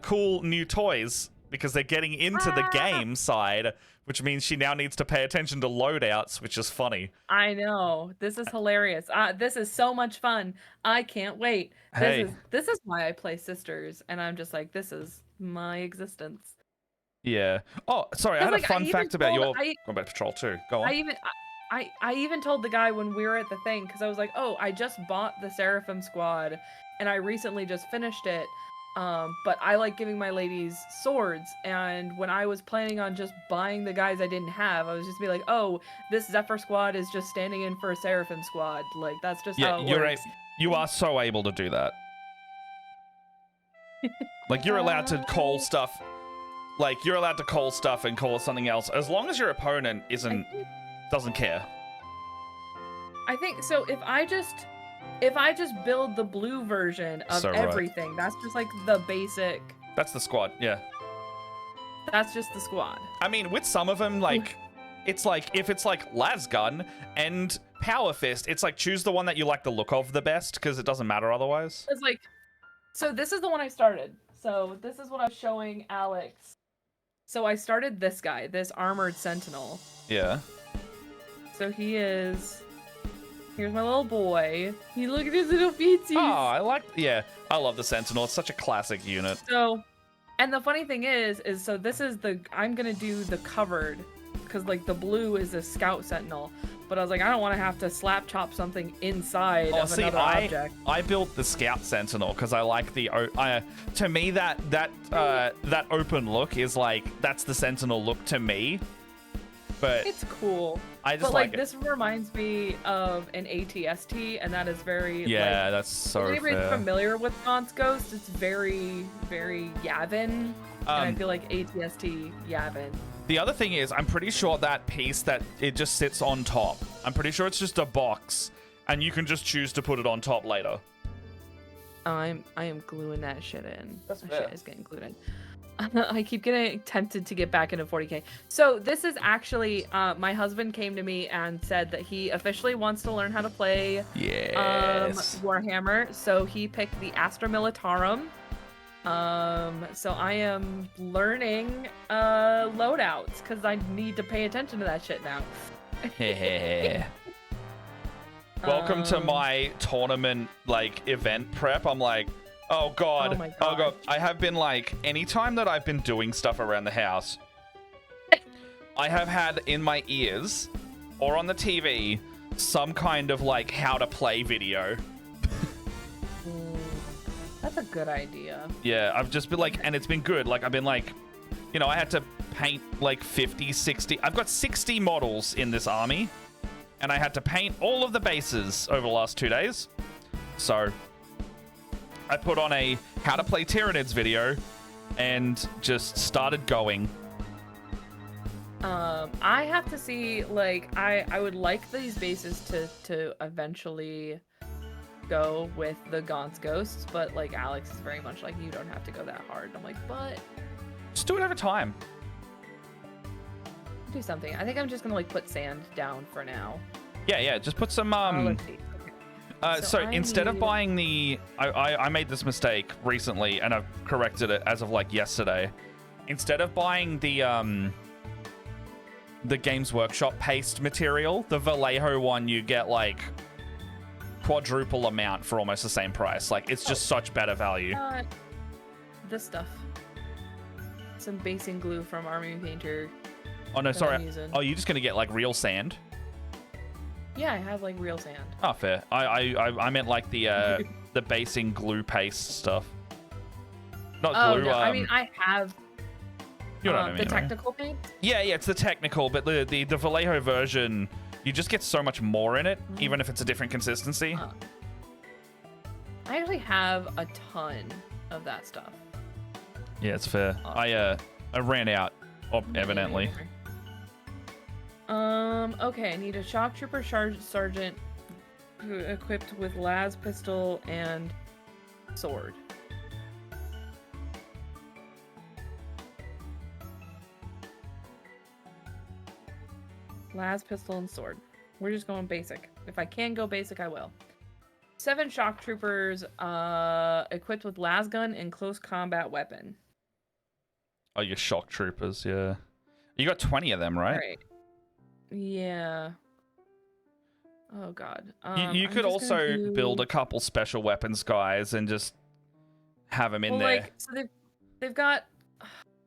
Speaker 2: cool new toys because they're getting into the game side, which means she now needs to pay attention to loadouts, which is funny.
Speaker 1: I know. This is hilarious. This is so much fun. I can't wait. This is why I play Sisters, and I'm just like, this is my existence.
Speaker 2: Yeah. Oh, sorry, I had a fun fact about your Combat Patrol too. Go on.
Speaker 1: I even told the guy when we were at the thing, because I was like, oh, I just bought the Seraphim Squad, and I recently just finished it. But I like giving my ladies swords, and when I was planning on just buying the guys I didn't have, I was just be like, oh, this Zephyr Squad is just standing in for a Seraphim Squad. Like, that's just how it works.
Speaker 2: You are so able to do that. Like, you're allowed to call stuff. Like, you're allowed to call stuff and call something else, as long as your opponent doesn't care.
Speaker 1: I think, so if I just build the blue version of everything, that's just like the basic...
Speaker 2: That's the squad, yeah.
Speaker 1: That's just the squad.
Speaker 2: I mean, with some of them, like, it's like, if it's like Lasgun and Power Fist, it's like choose the one that you like the look of the best, because it doesn't matter otherwise.
Speaker 1: It's like, so this is the one I started. So this is what I was showing Alex. So I started this guy, this Armored Sentinel.
Speaker 2: Yeah.
Speaker 1: So he is... Here's my little boy. Look at his little feetsies.
Speaker 2: Oh, I love the Sentinel. It's such a classic unit.
Speaker 1: So, and the funny thing is so this is I'm gonna do the covered, because like the blue is a Scout Sentinel, but I was like, I don't want to have to slap chop something inside of another object.
Speaker 2: I built the Scout Sentinel because I like the to me that open look is like, that's the Sentinel look to me. But
Speaker 1: it's cool.
Speaker 2: I just
Speaker 1: like this reminds me of an ATST, and that is very
Speaker 2: that's so fair.
Speaker 1: If anybody's familiar with Gaunt's Ghost, it's very, very Yavin, and I feel like ATST Yavin.
Speaker 2: The other thing is, I'm pretty sure that piece that it just sits on top. I'm pretty sure it's just a box, and you can just choose to put it on top later.
Speaker 1: I am gluing that shit in.
Speaker 2: That's
Speaker 1: that
Speaker 2: fair.
Speaker 1: shit is getting glued in. I keep getting tempted to get back into 40k. So this is actually, my husband came to me and said that he officially wants to learn how to play Warhammer. So he picked the Astra Militarum. So I am learning loadouts because I need to pay attention to that shit now.
Speaker 2: Welcome to my tournament event prep. I'm like, oh god.
Speaker 1: Oh my god.
Speaker 2: Oh god. I have been anytime that I've been doing stuff around the house, I have had in my ears or on the TV some kind of how to play video.
Speaker 1: That's a good idea.
Speaker 2: Yeah, I've just been and it's been good. I've been I had to paint 50, 60. I've got 60 models in this army, and I had to paint all of the bases over the last 2 days. So I put on a how to play Tyranids video, and just started going.
Speaker 1: I have to see, like, I would like these bases to eventually go with the Gaunt's Ghosts, but, like, Alex is very much like, you don't have to go that hard. I'm like, but...
Speaker 2: Just do it over time.
Speaker 1: Do something. I think I'm just gonna, like, put sand down for now.
Speaker 2: Yeah, just put some,
Speaker 1: let's see. Okay.
Speaker 2: So instead of buying the... I made this mistake recently, and I've corrected it as of, like, yesterday. Instead of buying the Games Workshop paste material, the Vallejo one, you get, like, quadruple amount for almost the same price. Like, it's just such better value.
Speaker 1: This stuff. Some basing glue from Army Painter.
Speaker 2: Oh, no, sorry. Oh, you're just going to get, like, real sand?
Speaker 1: Yeah, I have, like, real sand.
Speaker 2: Oh, fair. I meant, like, the basing glue paste stuff. Not glue,
Speaker 1: no, I mean, I have...
Speaker 2: You know what I mean,
Speaker 1: the technical paint?
Speaker 2: Yeah, it's the technical, but the Vallejo version, you just get so much more in it, even if it's a different consistency.
Speaker 1: I actually have a ton of that stuff.
Speaker 2: Yeah, it's fair. I ran out, evidently.
Speaker 1: Okay, I need a shock trooper sergeant equipped with las pistol and sword. Las pistol and sword. We're just going basic. If I can go basic, I will. 7 shock troopers equipped with las gun and close combat weapon.
Speaker 2: Oh, your shock troopers, yeah. You got 20 of them, right?
Speaker 1: Right. Yeah. Oh god.
Speaker 2: You could also build a couple special weapons guys and just have them in there.
Speaker 1: Like, so they've got.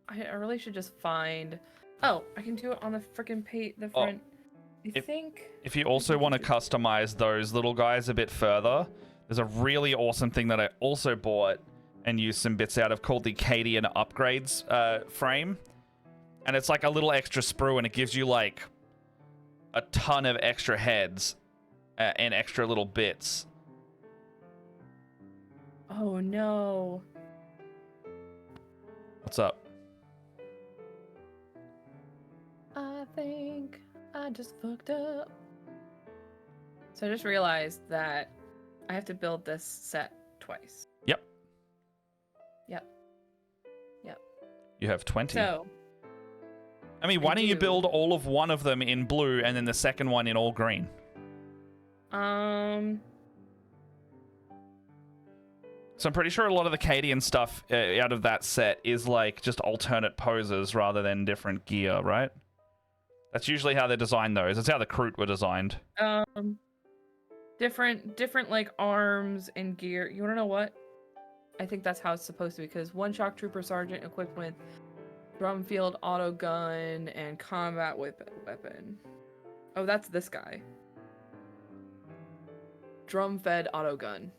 Speaker 1: I really should just find. Oh, I can do it on the freaking the front. I think. If
Speaker 2: you also want to customize those little guys a bit further, there's a really awesome thing that I also bought and used some bits out of called the Cadian Upgrades frame. And it's like a little extra sprue, and it gives you like a ton of extra heads and extra little bits.
Speaker 1: Oh no.
Speaker 2: What's up?
Speaker 1: I think I just fucked up. So I just realized that I have to build this set twice.
Speaker 2: Yep. You have 20.
Speaker 1: So.
Speaker 2: I mean, why don't you build all of one of them in blue and then the second one in all green? So I'm pretty sure a lot of the Cadian stuff out of that set is like just alternate poses rather than different gear, right? That's usually how they design those. That's how the Kroot were designed.
Speaker 1: Different like arms and gear. You wanna know what? I think that's how it's supposed to be, because 1 shock trooper sergeant equipped with drum field auto gun and combat weapon. Oh, that's this guy. Drum fed auto gun.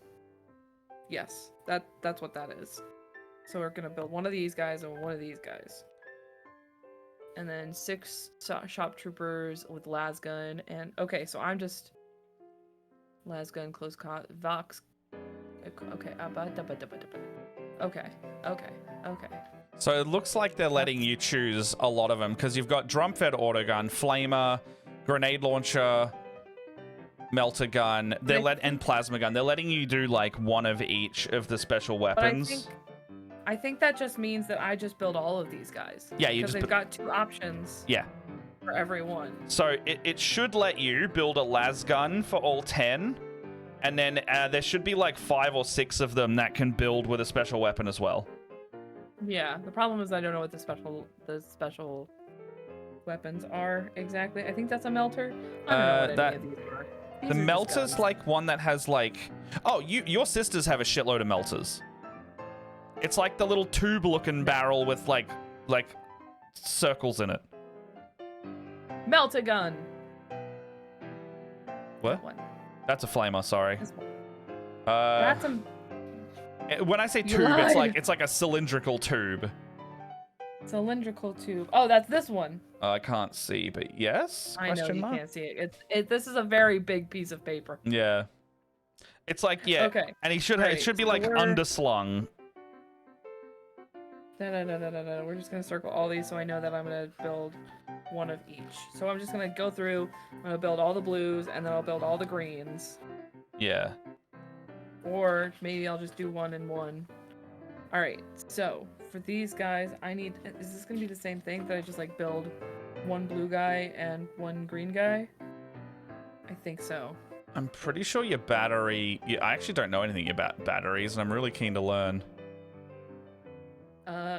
Speaker 1: Yes, that's what that is. So we're gonna build one of these guys and one of these guys. And then 6 shop troopers with las gun and okay, so I'm just las gun close vox. Okay, okay.
Speaker 2: So it looks like they're letting you choose a lot of them, because you've got drum-fed autogun, flamer, grenade launcher, melter gun, and plasma gun. They're letting you do like one of each of the special weapons.
Speaker 1: I think that just means that I just build all of these guys.
Speaker 2: Yeah, you
Speaker 1: because
Speaker 2: just
Speaker 1: they've got 2 options.
Speaker 2: Yeah.
Speaker 1: For every one.
Speaker 2: So it should let you build a las gun for all 10. And then there should be like 5 or 6 of them that can build with a special weapon as well.
Speaker 1: Yeah, the problem is I don't know what the special weapons are exactly. I think that's a melter. I don't know what any of these are.
Speaker 2: The melter's like one that has like... Oh, your sisters have a shitload of melters. It's like the little tube-looking barrel with like circles in it.
Speaker 1: Melta gun.
Speaker 2: What? That's a flamer, sorry.
Speaker 1: That's a...
Speaker 2: When I say tube, it's like a cylindrical tube.
Speaker 1: Cylindrical tube. Oh, that's this one.
Speaker 2: I can't see, but yes?
Speaker 1: I know you can't see it. This is a very big piece of paper.
Speaker 2: Yeah. It's like, yeah.
Speaker 1: Okay.
Speaker 2: And it should be like underslung.
Speaker 1: We're just gonna circle all these so I know that I'm gonna build one of each. So I'm just gonna go through, I'm gonna build all the blues, and then I'll build all the greens.
Speaker 2: Yeah.
Speaker 1: Or maybe I'll just do 1 and 1. Alright, so for these guys, I need, is this gonna be the same thing that I just like build 1 blue guy and 1 green guy? I think so.
Speaker 2: I'm pretty sure your battery, I actually don't know anything about batteries, and I'm really keen to learn.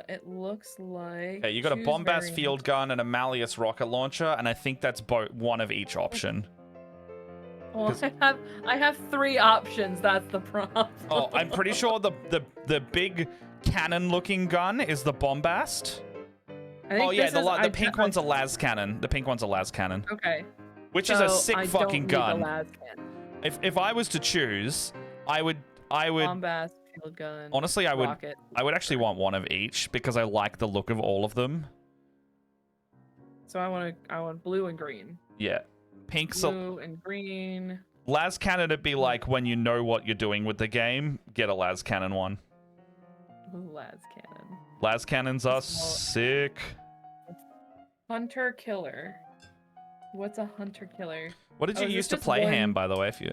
Speaker 1: It looks like...
Speaker 2: Okay, you got a Bombast field gun and a Malleus rocket launcher, and I think that's one of each option.
Speaker 1: Well, I have 3 options, that's the problem.
Speaker 2: Oh, I'm pretty sure the big cannon-looking gun is the Bombast. Oh yeah, the pink one's a las cannon. The pink one's a las cannon.
Speaker 1: Okay.
Speaker 2: Which is a sick fucking gun. If I was to choose, I would
Speaker 1: Bombast, field gun.
Speaker 2: Honestly, I would
Speaker 1: rocket.
Speaker 2: I would actually want one of each because I like the look of all of them.
Speaker 1: So I want blue and green.
Speaker 2: Yeah. Pink's
Speaker 1: blue and green.
Speaker 2: Las cannon would be like when you know what you're doing with the game, get a las cannon one.
Speaker 1: Las cannon.
Speaker 2: Las cannons are sick.
Speaker 1: Hunter killer. What's a hunter killer?
Speaker 2: What did you use to play Ham, by the way? If you,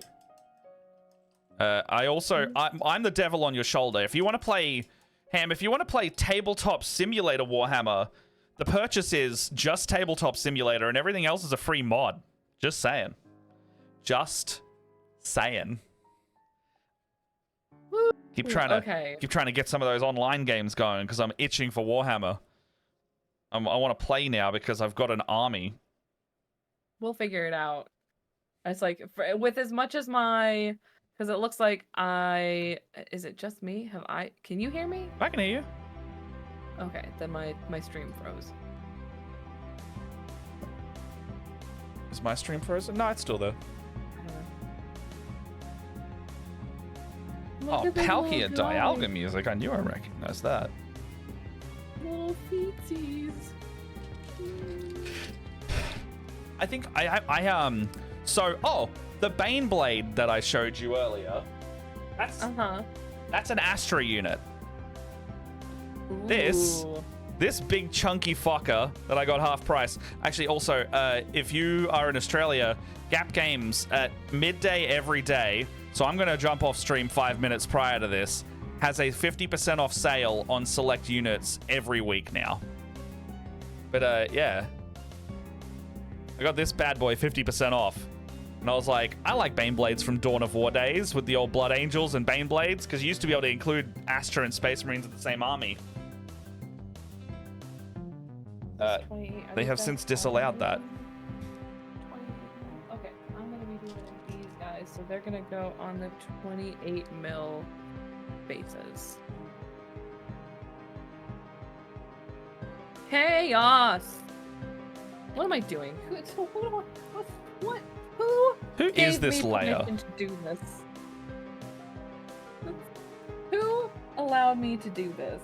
Speaker 2: I'm the devil on your shoulder. If you want to play Ham, if you want to play Tabletop Simulator Warhammer, the purchase is just Tabletop Simulator, and everything else is a free mod. Just saying. Just saying. Keep trying to get some of those online games going because I'm itching for Warhammer. I want to play now because I've got an army.
Speaker 1: We'll figure it out. It's like with as much as my, because it looks like is it just me? Can you hear me?
Speaker 2: I can hear you.
Speaker 1: Okay, then my stream froze.
Speaker 2: Is my stream frozen? No, it's still there. Oh, Palkia Dialga music. I knew I recognized that.
Speaker 1: Little feetsies.
Speaker 2: I think the Baneblade that I showed you earlier. That's an Astra unit.
Speaker 1: Ooh.
Speaker 2: This big chunky fucker that I got half price. Actually, also, if you are in Australia, Gap Games at midday every day, so I'm going to jump off stream 5 minutes prior to this, has a 50% off sale on select units every week now. But, yeah. I got this bad boy 50% off. And I was like, I like Baneblades from Dawn of War days with the old Blood Angels and Baneblades, because you used to be able to include Astra and Space Marines in the same army. They have since disallowed that.
Speaker 1: Okay, I'm gonna be doing these guys, so they're gonna go on the 28 mil bases. Chaos! What am I doing?
Speaker 2: Who is this layer?
Speaker 1: To do this? Who allowed me to do this?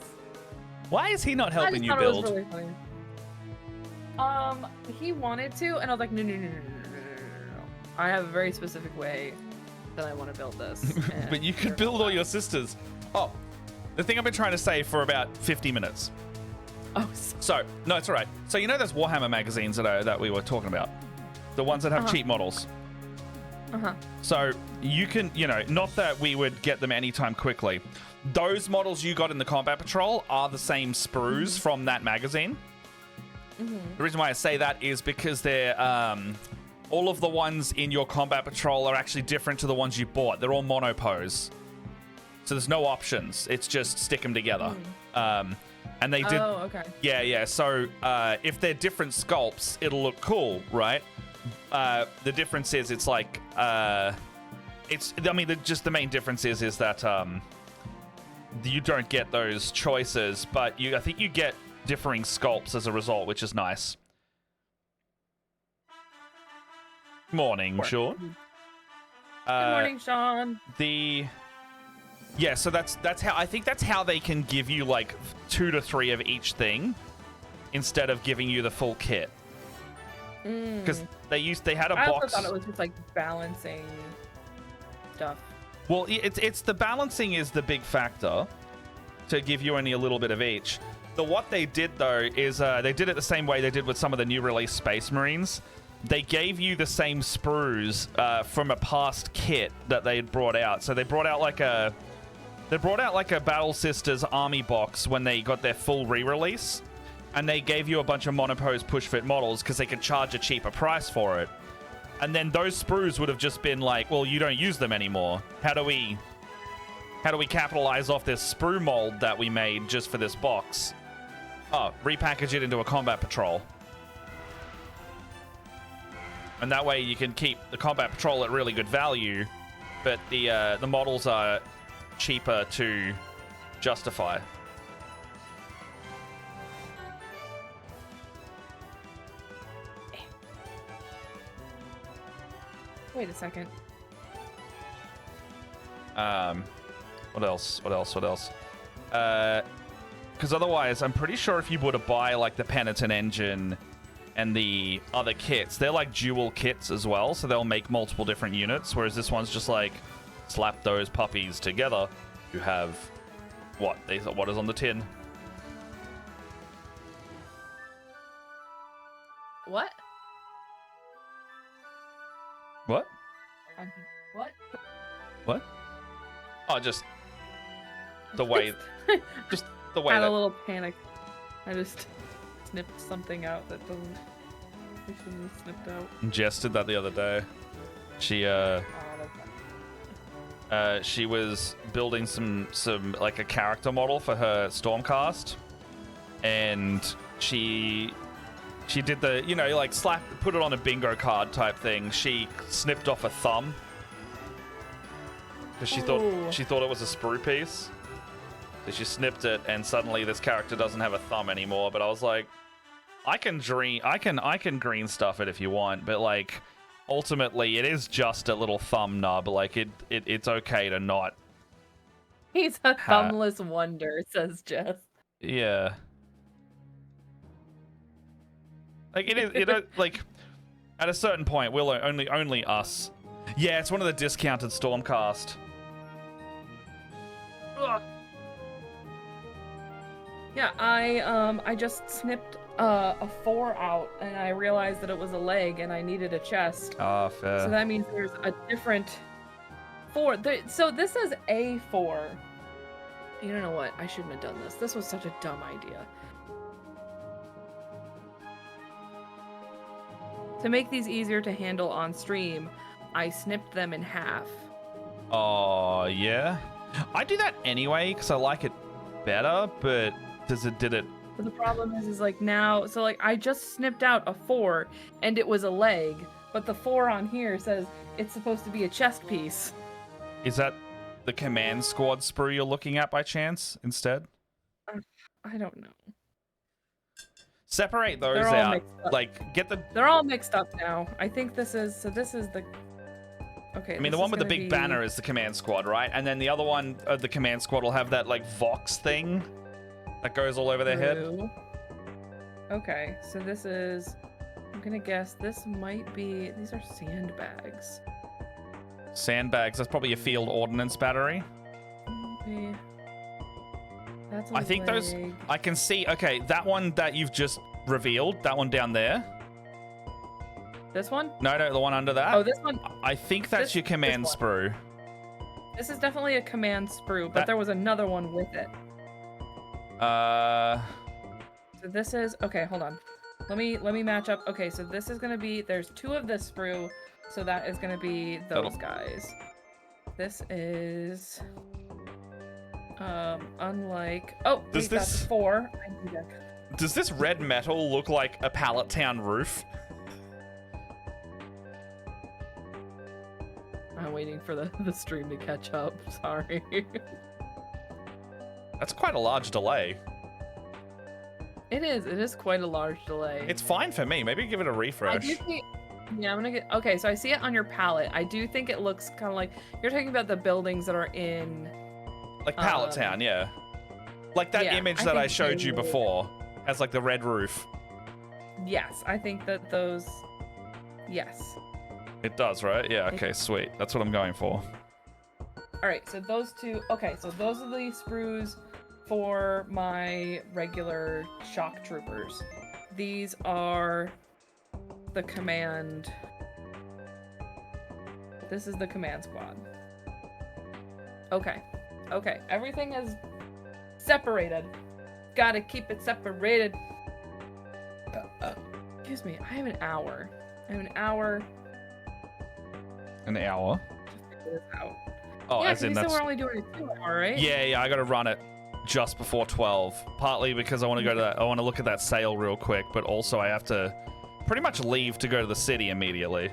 Speaker 2: Why is he not helping you build?
Speaker 1: It was really funny. He wanted to, and I was like, no. I have a very specific way that I want to build this.
Speaker 2: But you could build all your sisters. Oh, the thing I've been trying to say for about 50 minutes.
Speaker 1: Oh,
Speaker 2: so no, it's all right. So you know those Warhammer magazines that we were talking about, the ones that have cheap models. So you can, not that we would get them anytime quickly. Those models you got in the Combat Patrol are the same sprues from that magazine. The reason why I say that is because they're all of the ones in your Combat Patrol are actually different to the ones you bought. They're all monopose, so there's no options. It's just stick them together. And they did. Oh, okay. Yeah. So if they're different sculpts, it'll look cool, right? The difference is it's like just the main difference is that you don't get those choices, but I think you get differing sculpts as a result, which is nice. Morning, Sean.
Speaker 1: Good morning, Sean.
Speaker 2: So that's how I think that's how they can give you like 2 to 3 of each thing instead of giving you the full kit. Because they had a box.
Speaker 1: I also thought it was just like balancing stuff.
Speaker 2: Well, it's the balancing is the big factor to give you only a little bit of each. what they did though is they did it the same way they did with some of the new release Space Marines. They gave you the same sprues from a past kit that they had brought out. So they brought out like a Battle Sisters army box when they got their full re-release, and they gave you a bunch of monopose push fit models because they could charge a cheaper price for it. And then those sprues would have just been like, well, you don't use them anymore. How do we capitalize off this sprue mold that we made just for this box? Oh, repackage it into a combat patrol. And that way you can keep the combat patrol at really good value, but the models are cheaper to justify.
Speaker 1: Wait a second.
Speaker 2: What else? Because otherwise, I'm pretty sure if you were to buy like the Penitent engine and the other kits, they're like dual kits as well, so they'll make multiple different units, whereas this one's just like slap those puppies together. You have what is on the tin.
Speaker 1: What?
Speaker 2: What?
Speaker 1: What?
Speaker 2: What? Oh, just the way, just the way.
Speaker 1: Had
Speaker 2: that...
Speaker 1: a little panic. I just snipped something out that shouldn't have snipped out.
Speaker 2: Jess did that the other day. She was building some like a character model for her Stormcast, and she did the, you know, like put it on a bingo card type thing. She snipped off a thumb because she thought it was a sprue piece. So she snipped it, and suddenly this character doesn't have a thumb anymore. But I was like, I can green stuff it if you want, but like ultimately it is just a little thumb nub. Like it's okay to not.
Speaker 1: He's a thumbless wonder, says Jess.
Speaker 2: Yeah. Like it is, like at a certain point, we'll only us. Yeah, it's one of the discounted Stormcast.
Speaker 1: Ugh. Yeah, I just snipped a 4 out, and I realized that it was a leg, and I needed a chest.
Speaker 2: Ah, fair.
Speaker 1: So that means there's a different 4. So this is A4. You don't know what? I shouldn't have done this. This was such a dumb idea. To make these easier to handle on stream, I snipped them in half.
Speaker 2: Oh, yeah. I do that anyway because I like it better, but did it?
Speaker 1: But the problem is like now, so like I just snipped out a 4 and it was a leg, but the 4 on here says it's supposed to be a chest piece.
Speaker 2: Is that the command squad sprue you're looking at by chance instead?
Speaker 1: I don't know.
Speaker 2: Separate those out. Like get the.
Speaker 1: They're all mixed up now. I think this is the. Okay.
Speaker 2: I mean, the one with the big banner is the command squad, right? And then the other one, the command squad, will have that like Vox thing that goes all over their head.
Speaker 1: Okay, so this is. I'm gonna guess this might be. These are sandbags.
Speaker 2: Sandbags. That's probably a field ordnance battery.
Speaker 1: Okay. That's
Speaker 2: I think those. I can see. Okay, that one that you've just revealed. That one down there.
Speaker 1: This one?
Speaker 2: No, the one under that.
Speaker 1: Oh, this one.
Speaker 2: I think that's your command sprue.
Speaker 1: This is definitely a command sprue, but there was another one with it. So this is okay. Hold on. Let me match up. Okay, so this is gonna be. There's 2 of this sprue, so that is gonna be those guys. This is. Unlike. Oh, wait, that's 4.
Speaker 2: Does this red metal look like a Pallet Town roof?
Speaker 1: I'm waiting for the stream to catch up. Sorry.
Speaker 2: That's quite a large delay.
Speaker 1: It is quite a large delay.
Speaker 2: It's fine for me. Maybe give it a refresh.
Speaker 1: I do think, yeah, I'm gonna get. Okay, so I see it on your palette. I do think it looks kind of like you're talking about the buildings that are in.
Speaker 2: Like Pallet Town, yeah. Like that image that I showed you before has like the red roof.
Speaker 1: Yes, I think that those. Yes.
Speaker 2: It does, right? Yeah. Okay, sweet. That's what I'm going for.
Speaker 1: All right, so those 2. Okay, so those are the sprues for my regular shock troopers. These are the command. This is the command squad. Okay. Okay. Everything is separated. Gotta keep it separated. Excuse me. I have an hour. An hour
Speaker 2: to figure
Speaker 1: this out.
Speaker 2: Oh,
Speaker 1: yeah,
Speaker 2: as in that's.
Speaker 1: We're only doing a 2 hour, right?
Speaker 2: Yeah. I gotta run it just before 12. Partly because I want to go to that. I want to look at that sale real quick, but also I have to pretty much leave to go to the city immediately.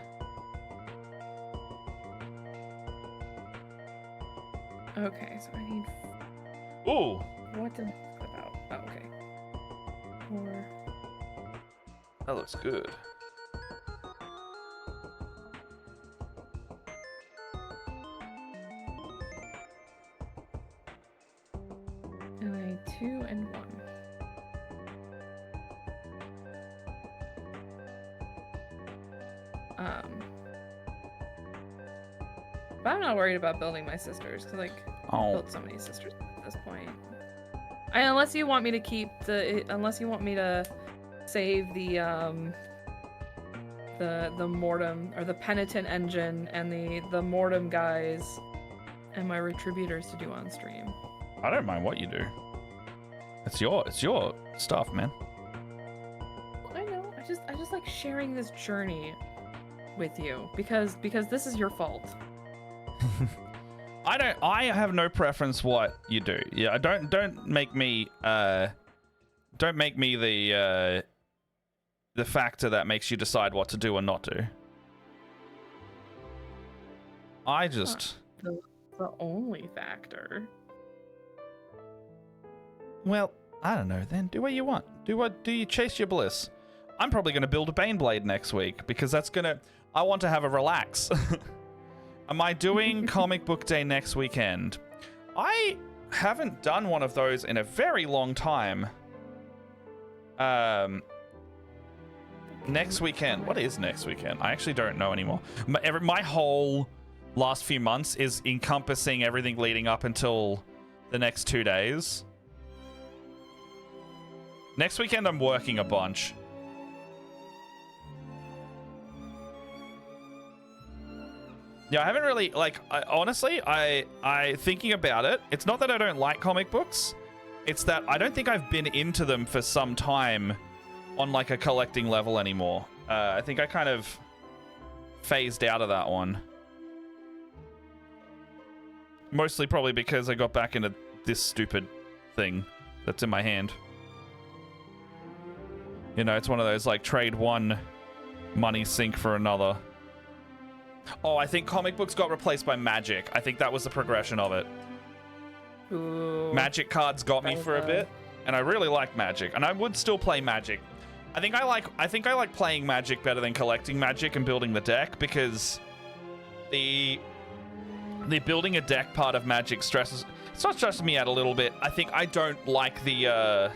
Speaker 1: Okay, so I need.
Speaker 2: Ooh.
Speaker 1: What the heck about? Oh, okay. 4.
Speaker 2: That looks good.
Speaker 1: And I need 2 and 1. But I'm not worried about building my sisters, because, like, I've built so many sisters at this point. Unless you want me to keep unless you want me to save the Mortem, or the Penitent engine, and the Mortem guys, and my Retributors to do on stream.
Speaker 2: I don't mind what you do. It's your stuff, man.
Speaker 1: I know. I just like sharing this journey with you, because this is your fault.
Speaker 2: I have no preference what you do. Yeah, don't make me the factor that makes you decide what to do or not do. I just
Speaker 1: the only factor.
Speaker 2: Well, I don't know then. Do what you want. Do you chase your bliss? I'm probably gonna build a Baneblade next week because I want to have a relax. Am I doing comic book day next weekend? I haven't done one of those in a very long time. Next weekend. What is next weekend? I actually don't know anymore. My whole last few months is encompassing everything leading up until the next 2 days. Next weekend I'm working a bunch. Yeah, I haven't really, like, honestly, I thinking about it, it's not that I don't like comic books, it's that I don't think I've been into them for some time on, like, a collecting level anymore. I think I kind of phased out of that one. Mostly probably because I got back into this stupid thing that's in my hand. You know, it's one of those, like, trade one, money sink for another. Oh, I think comic books got replaced by Magic. I think that was the progression of it.
Speaker 1: Ooh,
Speaker 2: Magic cards got me for a bit, and I really like Magic, and I would still play Magic. I think I like playing Magic better than collecting Magic and building the deck, because the building a deck part of Magic stresses me out a little bit. I think I don't like the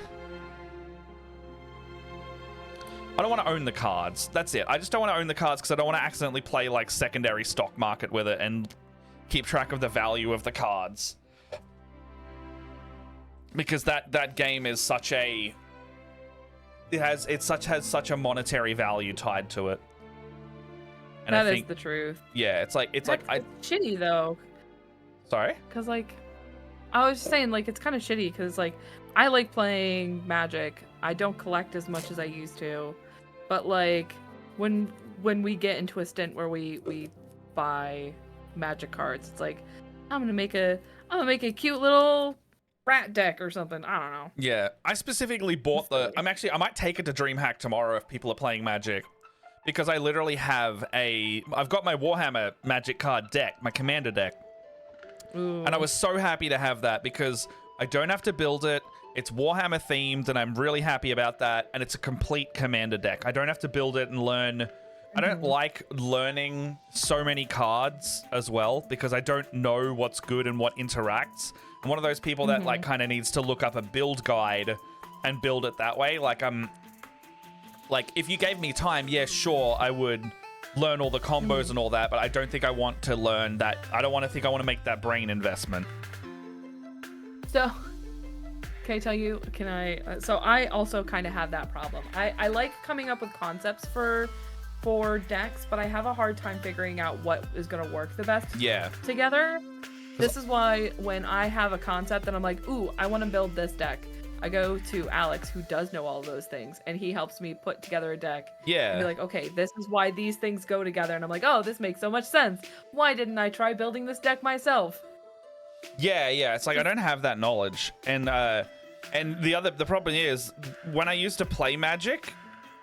Speaker 2: I don't want to own the cards. That's it. I just don't want to own the cards because I don't want to accidentally play, like, secondary stock market with it and keep track of the value of the cards. Because that game is such a... has such a monetary value tied to it. And
Speaker 1: that is the truth.
Speaker 2: Yeah, it's
Speaker 1: shitty, though.
Speaker 2: Sorry?
Speaker 1: Because, like, I was just saying, like, it's kind of shitty because, like, I like playing Magic. I don't collect as much as I used to. But, like, when we get into a stint where we buy Magic cards, it's like, I'm gonna make a cute little rat deck or something. I don't know.
Speaker 2: Yeah, I specifically bought I might take it to DreamHack tomorrow if people are playing Magic, because I literally have I've got my Warhammer Magic card deck, my commander deck.
Speaker 1: Ooh.
Speaker 2: And I was so happy to have that because I don't have to build it. It's Warhammer themed, and I'm really happy about that. And it's a complete commander deck. I don't have to build it and learn. I don't like learning so many cards as well, because I don't know what's good and what interacts. I'm one of those people that like kind of needs to look up a build guide and build it that way. Like if you gave me time, yeah, sure, I would learn all the combos and all that, but I don't think I want to learn that. I don't want to think I want to make that brain investment.
Speaker 1: So Can I tell you? Can I? So I also kind of have that problem. I like coming up with concepts for decks, but I have a hard time figuring out what is gonna work the best together. This is why when I have a concept and I'm like, ooh, I want to build this deck, I go to Alex, who does know all of those things, and he helps me put together a deck.
Speaker 2: Yeah.
Speaker 1: And be like, okay, this is why these things go together. And I'm like, oh, this makes so much sense. Why didn't I try building this deck myself?
Speaker 2: Yeah. It's like I don't have that knowledge, and the problem is when I used to play Magic,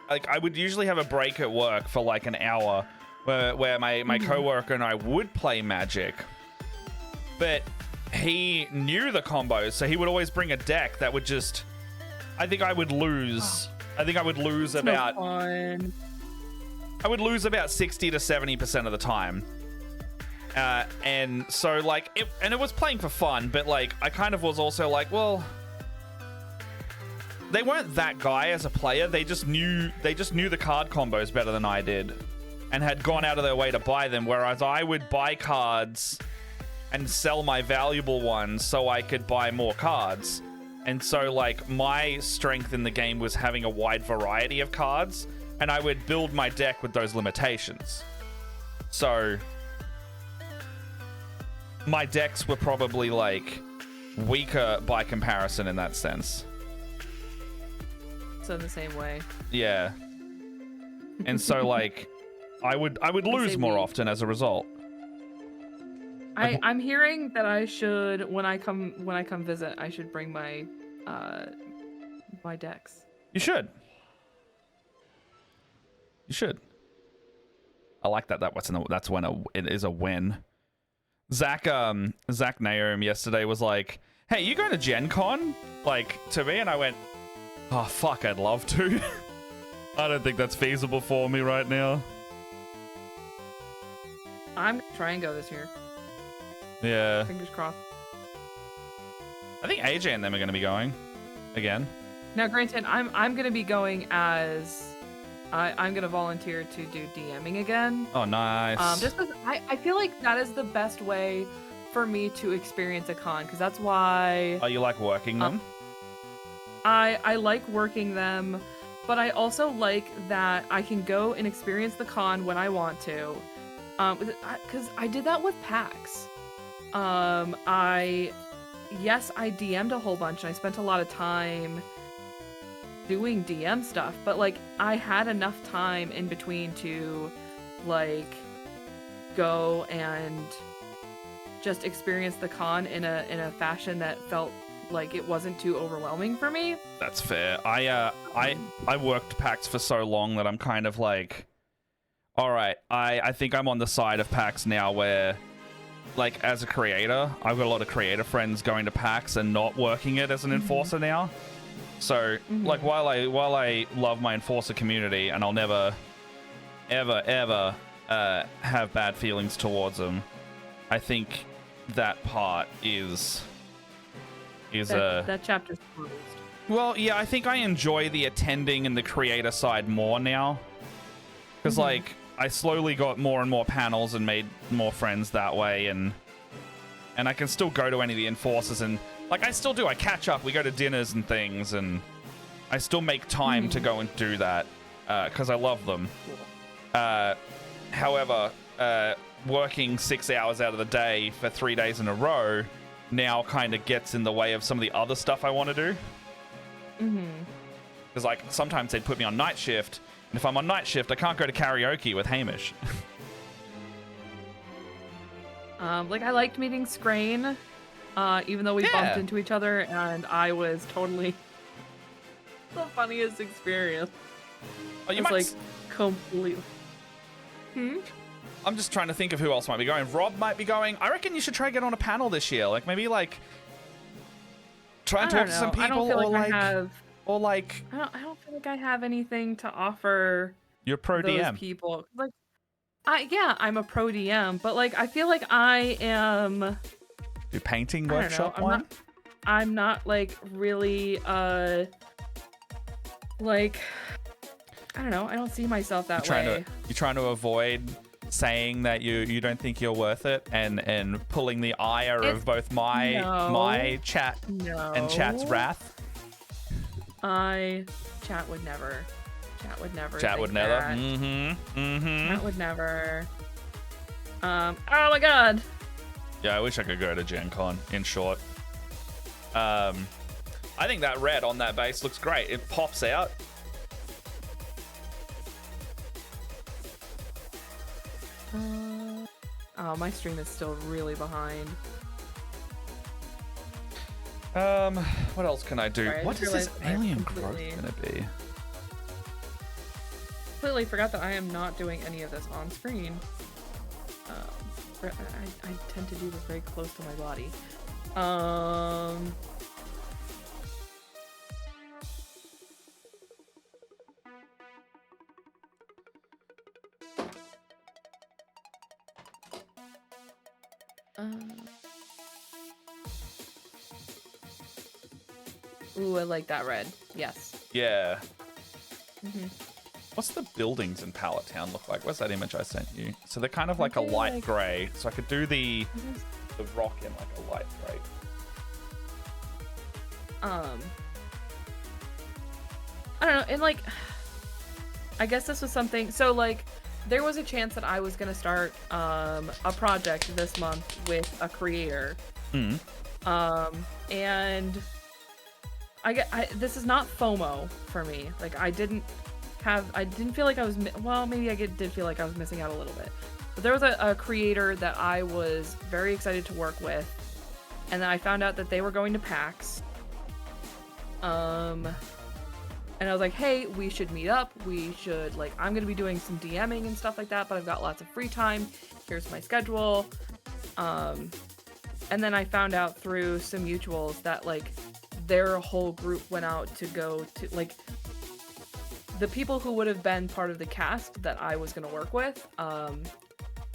Speaker 2: like I would usually have a break at work for like an hour, where my coworker and I would play Magic, but he knew the combos, so he would always bring a deck that would just, I think I would lose. I think I would lose about. I would lose about 60 to 70% of the time. And so like it was playing for fun, but like I kind of was also like, well, they weren't that guy as a player. They just knew the card combos better than I did, and had gone out of their way to buy them. Whereas I would buy cards and sell my valuable ones so I could buy more cards. And so like my strength in the game was having a wide variety of cards, and I would build my deck with those limitations. So my decks were probably like weaker by comparison in that sense.
Speaker 1: So in the same way.
Speaker 2: Yeah. And so like I would lose more often as a result.
Speaker 1: I'm hearing that I should, when I come visit, I should bring my my decks.
Speaker 2: You should. You should. I like that. That's when it is a win. Zach Naum yesterday was like, "Hey, you going to Gen Con?" Like to me, and I went, "Oh fuck, I'd love to." I don't think that's feasible for me right now.
Speaker 1: I'm gonna try and go this year.
Speaker 2: Yeah.
Speaker 1: Fingers crossed.
Speaker 2: I think AJ and them are going to be going again.
Speaker 1: Now, granted, I'm going to be going as I'm going to volunteer to do DMing again.
Speaker 2: Oh, nice.
Speaker 1: Just because I feel like that is the best way for me to experience a con, because that's why.
Speaker 2: Oh, you like working them?
Speaker 1: I like working them, but I also like that I can go and experience the con when I want to. Because I did that with PAX. I DM'd a whole bunch and I spent a lot of time doing DM stuff, but like I had enough time in between to like go and just experience the con in a fashion that felt like it wasn't too overwhelming for me.
Speaker 2: That's fair. I worked PAX for so long that I'm kind of like, all right, I think I'm on the side of PAX now where, like, as a creator, I've got a lot of creator friends going to PAX and not working it as an enforcer now. So, like, while I love my enforcer community and I'll never, ever have bad feelings towards them, I think that part is
Speaker 1: that chapter's closed.
Speaker 2: Well, yeah, I think I enjoy the attending and the creator side more now, because like I slowly got more and more panels and made more friends that way, and I can still go to any of the enforcers, and like I still do. I catch up. We go to dinners and things, and I still make time to go and do that because I love them. However, working 6 hours out of the day for 3 days in a row now kind of gets in the way of some of the other stuff I want to do. Because like sometimes they'd put me on night shift, and if I'm on night shift, I can't go to karaoke with Hamish.
Speaker 1: Like I liked meeting Scrain, even though we bumped into each other, and I was totally the funniest experience.
Speaker 2: Oh, you
Speaker 1: might like completely.
Speaker 2: I'm just trying to think of who else might be going. Rob might be going. I reckon you should try to get on a panel this year. Like maybe like try and talk to some people, or like I don't feel like I have anything to offer. You're pro
Speaker 1: those
Speaker 2: DM
Speaker 1: people. Like I'm a pro DM, but like I feel like I am.
Speaker 2: Do painting workshop one?
Speaker 1: I'm not like really like I don't know. I don't see myself that way.
Speaker 2: You're trying to avoid saying that you don't think you're worth it, and pulling the ire of both my chat and chat's wrath?
Speaker 1: Chat would never.
Speaker 2: Chat would never.
Speaker 1: Chat would never. Oh my god.
Speaker 2: Yeah, I wish I could go to Gen Con, in short. I think that red on that base looks great. It pops out.
Speaker 1: Oh, my stream is still really behind.
Speaker 2: What else can I do?
Speaker 1: Sorry,
Speaker 2: what is this alien growth gonna be?
Speaker 1: Completely forgot that I am not doing any of this on screen. I tend to do this very close to my body. Ooh, I like that red. Yes.
Speaker 2: Yeah. What's the buildings in Pallet Town look like? What's that image I sent you? So they're kind of like a light gray. So I could do the rock in like a light gray.
Speaker 1: I don't know. And like, I guess this was something. So like, there was a chance that I was gonna start a project this month with a creator. And this is not FOMO for me. Like I didn't feel like I was, well, maybe I did feel like I was missing out a little bit. But there was a creator that I was very excited to work with, and then I found out that they were going to PAX. And I was like, hey, we should meet up. We should, like, I'm gonna be doing some DMing and stuff like that, but I've got lots of free time. Here's my schedule. And then I found out through some mutuals that, like, their whole group went out to go to, like, the people who would have been part of the cast that I was going to work with,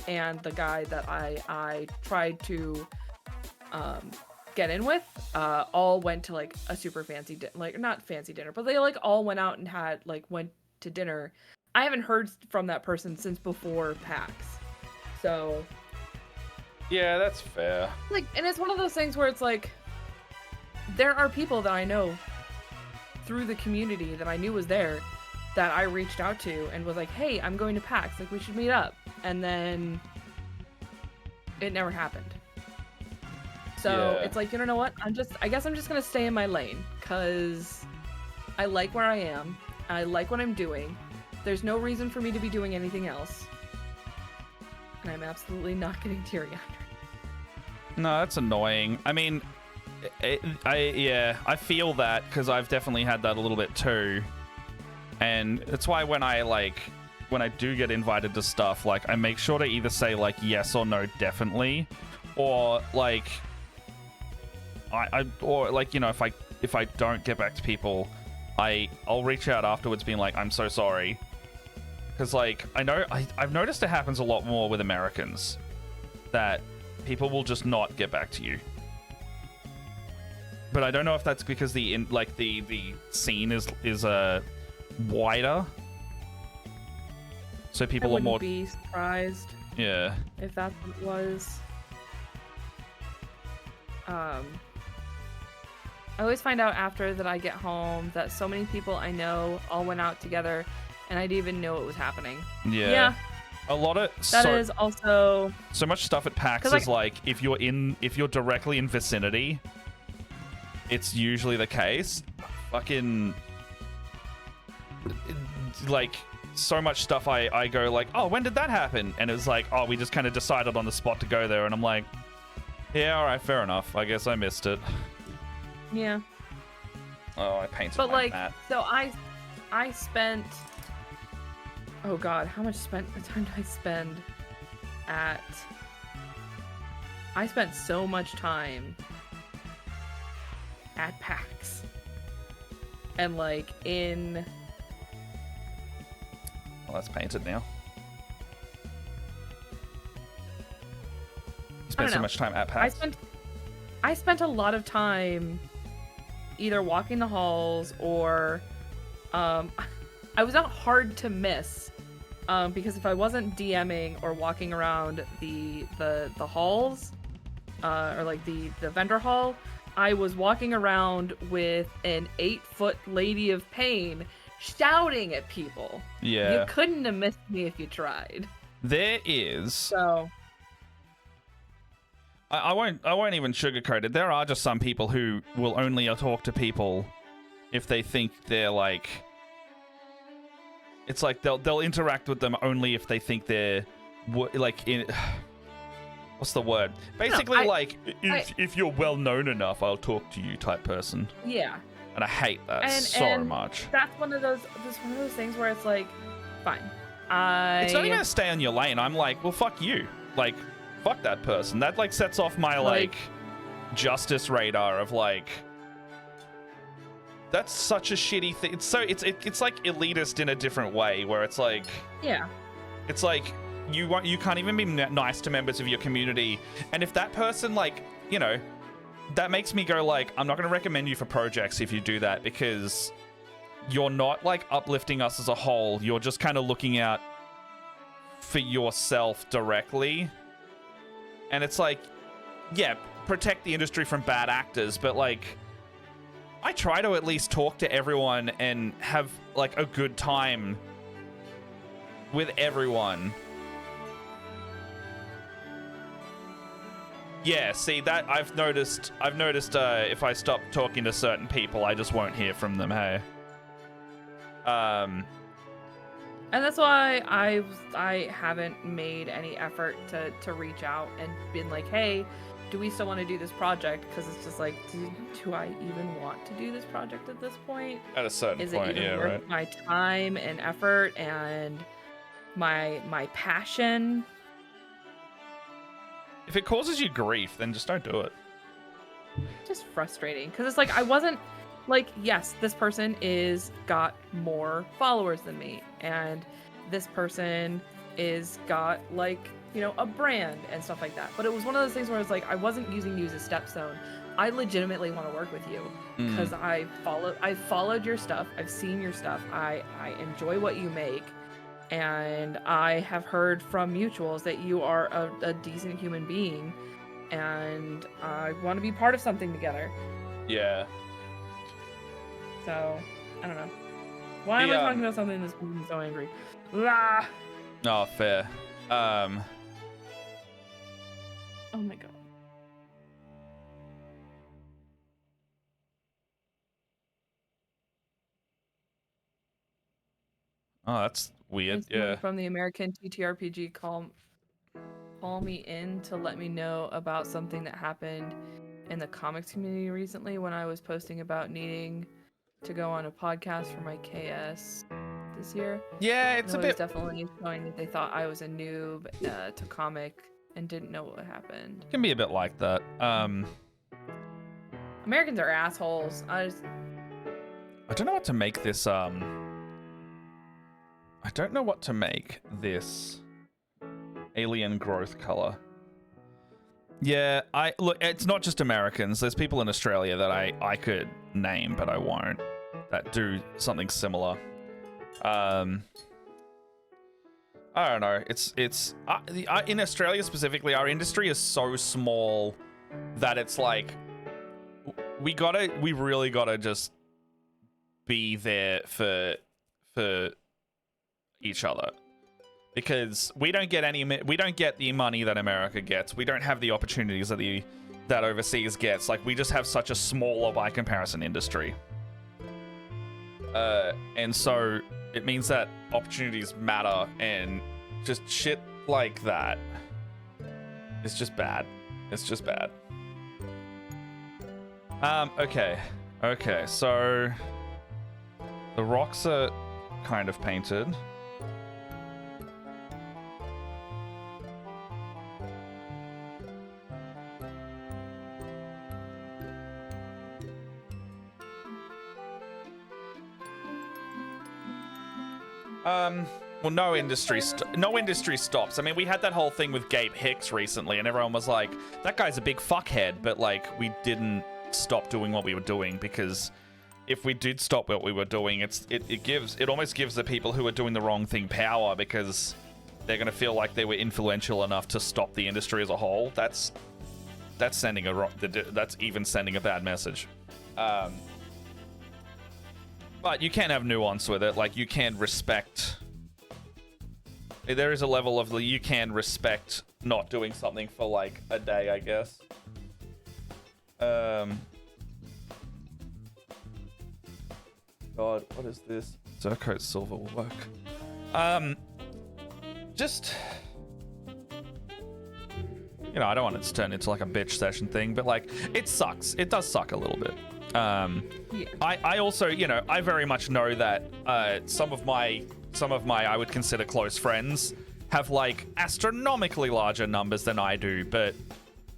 Speaker 1: and the guy that I tried to get in with, all went to like a super fancy, like not fancy dinner, but they like all went out and had like went to dinner. I haven't heard from that person since before PAX, so
Speaker 2: yeah, that's fair.
Speaker 1: Like, and it's one of those things where it's like, there are people that I know through the community that I knew was there, that I reached out to and was like, hey, I'm going to PAX, like we should meet up. And then it never happened. So it's like, you know what? I guess I'm just gonna stay in my lane, because I like where I am. I like what I'm doing. There's no reason for me to be doing anything else. And I'm absolutely not getting teary-eyed.
Speaker 2: No, that's annoying. I mean, I feel that, because I've definitely had that a little bit too. And it's why when I do get invited to stuff, like I make sure to either say like yes or no definitely, or like or like, you know, if I don't get back to people, I'll reach out afterwards being like, I'm so sorry. Because like I've noticed it happens a lot more with Americans, that people will just not get back to you. But I don't know if that's because the scene is wider, so people are more.
Speaker 1: I wouldn't be surprised.
Speaker 2: Yeah.
Speaker 1: If that's what it was. I always find out after that I get home that so many people I know all went out together, and I didn't even know it was happening.
Speaker 2: Yeah.
Speaker 1: Yeah.
Speaker 2: A lot of
Speaker 1: that is also
Speaker 2: so much stuff at PAX is like if you're directly in vicinity, it's usually the case. Fucking like so much stuff I go like, oh, when did that happen? And it was like, oh, we just kind of decided on the spot to go there, and I'm like, yeah, all right, fair enough. I guess I missed it.
Speaker 1: Yeah.
Speaker 2: Oh, I painted
Speaker 1: but
Speaker 2: my
Speaker 1: like
Speaker 2: mat.
Speaker 1: So I spent, oh god, how much time did I spend at, I spent so much time at PAX, and like in,
Speaker 2: well, that's painted now. You spent so much time at PAX?
Speaker 1: I spent a lot of time either walking the halls or I was not hard to miss because if I wasn't DMing or walking around the halls, or like the vendor hall, I was walking around with an 8-foot lady of pain shouting at people.
Speaker 2: Yeah.
Speaker 1: You couldn't have missed me if you tried.
Speaker 2: There is.
Speaker 1: So
Speaker 2: I won't even sugarcoat it. There are just some people who will only talk to people if they think they're like. It's like they'll interact with them only if they think they're like in. What's the word? Basically, if you're well known enough, I'll talk to you type person.
Speaker 1: Yeah.
Speaker 2: And I hate that so much.
Speaker 1: That's one of those things where it's like, fine.
Speaker 2: It's not even to stay on your lane. I'm like, well, fuck you. Like, fuck that person. That like sets off my like justice radar of like. That's such a shitty thing. It's like elitist in a different way, where it's like.
Speaker 1: Yeah.
Speaker 2: It's like you can't even be nice to members of your community, and if that person like that makes me go like, I'm not going to recommend you for projects if you do that, because you're not like uplifting us as a whole. You're just kind of looking out for yourself directly. And it's like, yeah, protect the industry from bad actors, but like I try to at least talk to everyone and have like a good time with everyone. Yeah, see that I've noticed if I stop talking to certain people, I just won't hear from them, hey.
Speaker 1: And that's why I haven't made any effort to reach out and been like, hey, do we still want to do this project? Because it's just like, do I even want to do this project at this point?
Speaker 2: At a certain point, yeah, right.
Speaker 1: Worth my time and effort and my passion?
Speaker 2: If it causes you grief, then just don't do it.
Speaker 1: Just frustrating, because it's like I wasn't like, yes, this person is got more followers than me, and this person is got like a brand and stuff like that. But it was one of those things where it's like I wasn't using you as a stepstone. I legitimately want to work with you because I followed your stuff. I've seen your stuff. I enjoy what you make. And I have heard from mutuals that you are a decent human being, and I want to be part of something together.
Speaker 2: Yeah.
Speaker 1: So, I don't know. Why am I talking about something that's making me so angry? Ah!
Speaker 2: Oh, fair.
Speaker 1: Oh my god.
Speaker 2: Oh, that's weird. Yeah.
Speaker 1: From the American TTRPG, call me in to let me know about something that happened in the comics community recently when I was posting about needing to go on a podcast for my KS this year.
Speaker 2: Yeah, it's a bit
Speaker 1: definitely showing that they thought I was a noob to comic and didn't know what happened.
Speaker 2: It can be a bit like that.
Speaker 1: Americans are assholes. I
Speaker 2: don't know what to make this I don't know what to make this alien growth color. Yeah, look, it's not just Americans. There's people in Australia that I could name, but I won't, that do something similar. I don't know. It's in Australia specifically, our industry is so small that it's like we really gotta just be there for each other, because we don't get the money that America gets. We don't have the opportunities that overseas gets. Like, we just have such a smaller by comparison industry, and so it means that opportunities matter, and just shit like that is just bad. It's just bad. Okay, so the rocks are kind of painted. Well, no industry stops. I mean, we had that whole thing with Gabe Hicks recently, and everyone was like, that guy's a big fuckhead, but like, we didn't stop doing what we were doing because if we did stop what we were doing, it almost gives the people who are doing the wrong thing power, because they're going to feel like they were influential enough to stop the industry as a whole. That's sending that's even sending a bad message. But you can have nuance with it. Like, you can respect. There is a level of you can respect not doing something for like a day, I guess. God, what is this? Zercoat silver will work. Just, you know, I don't want it to turn into like a bitch session thing, but like, it sucks. It does suck a little bit. Yeah. I also, you know, I very much know that some of my I would consider close friends have like astronomically larger numbers than I do, but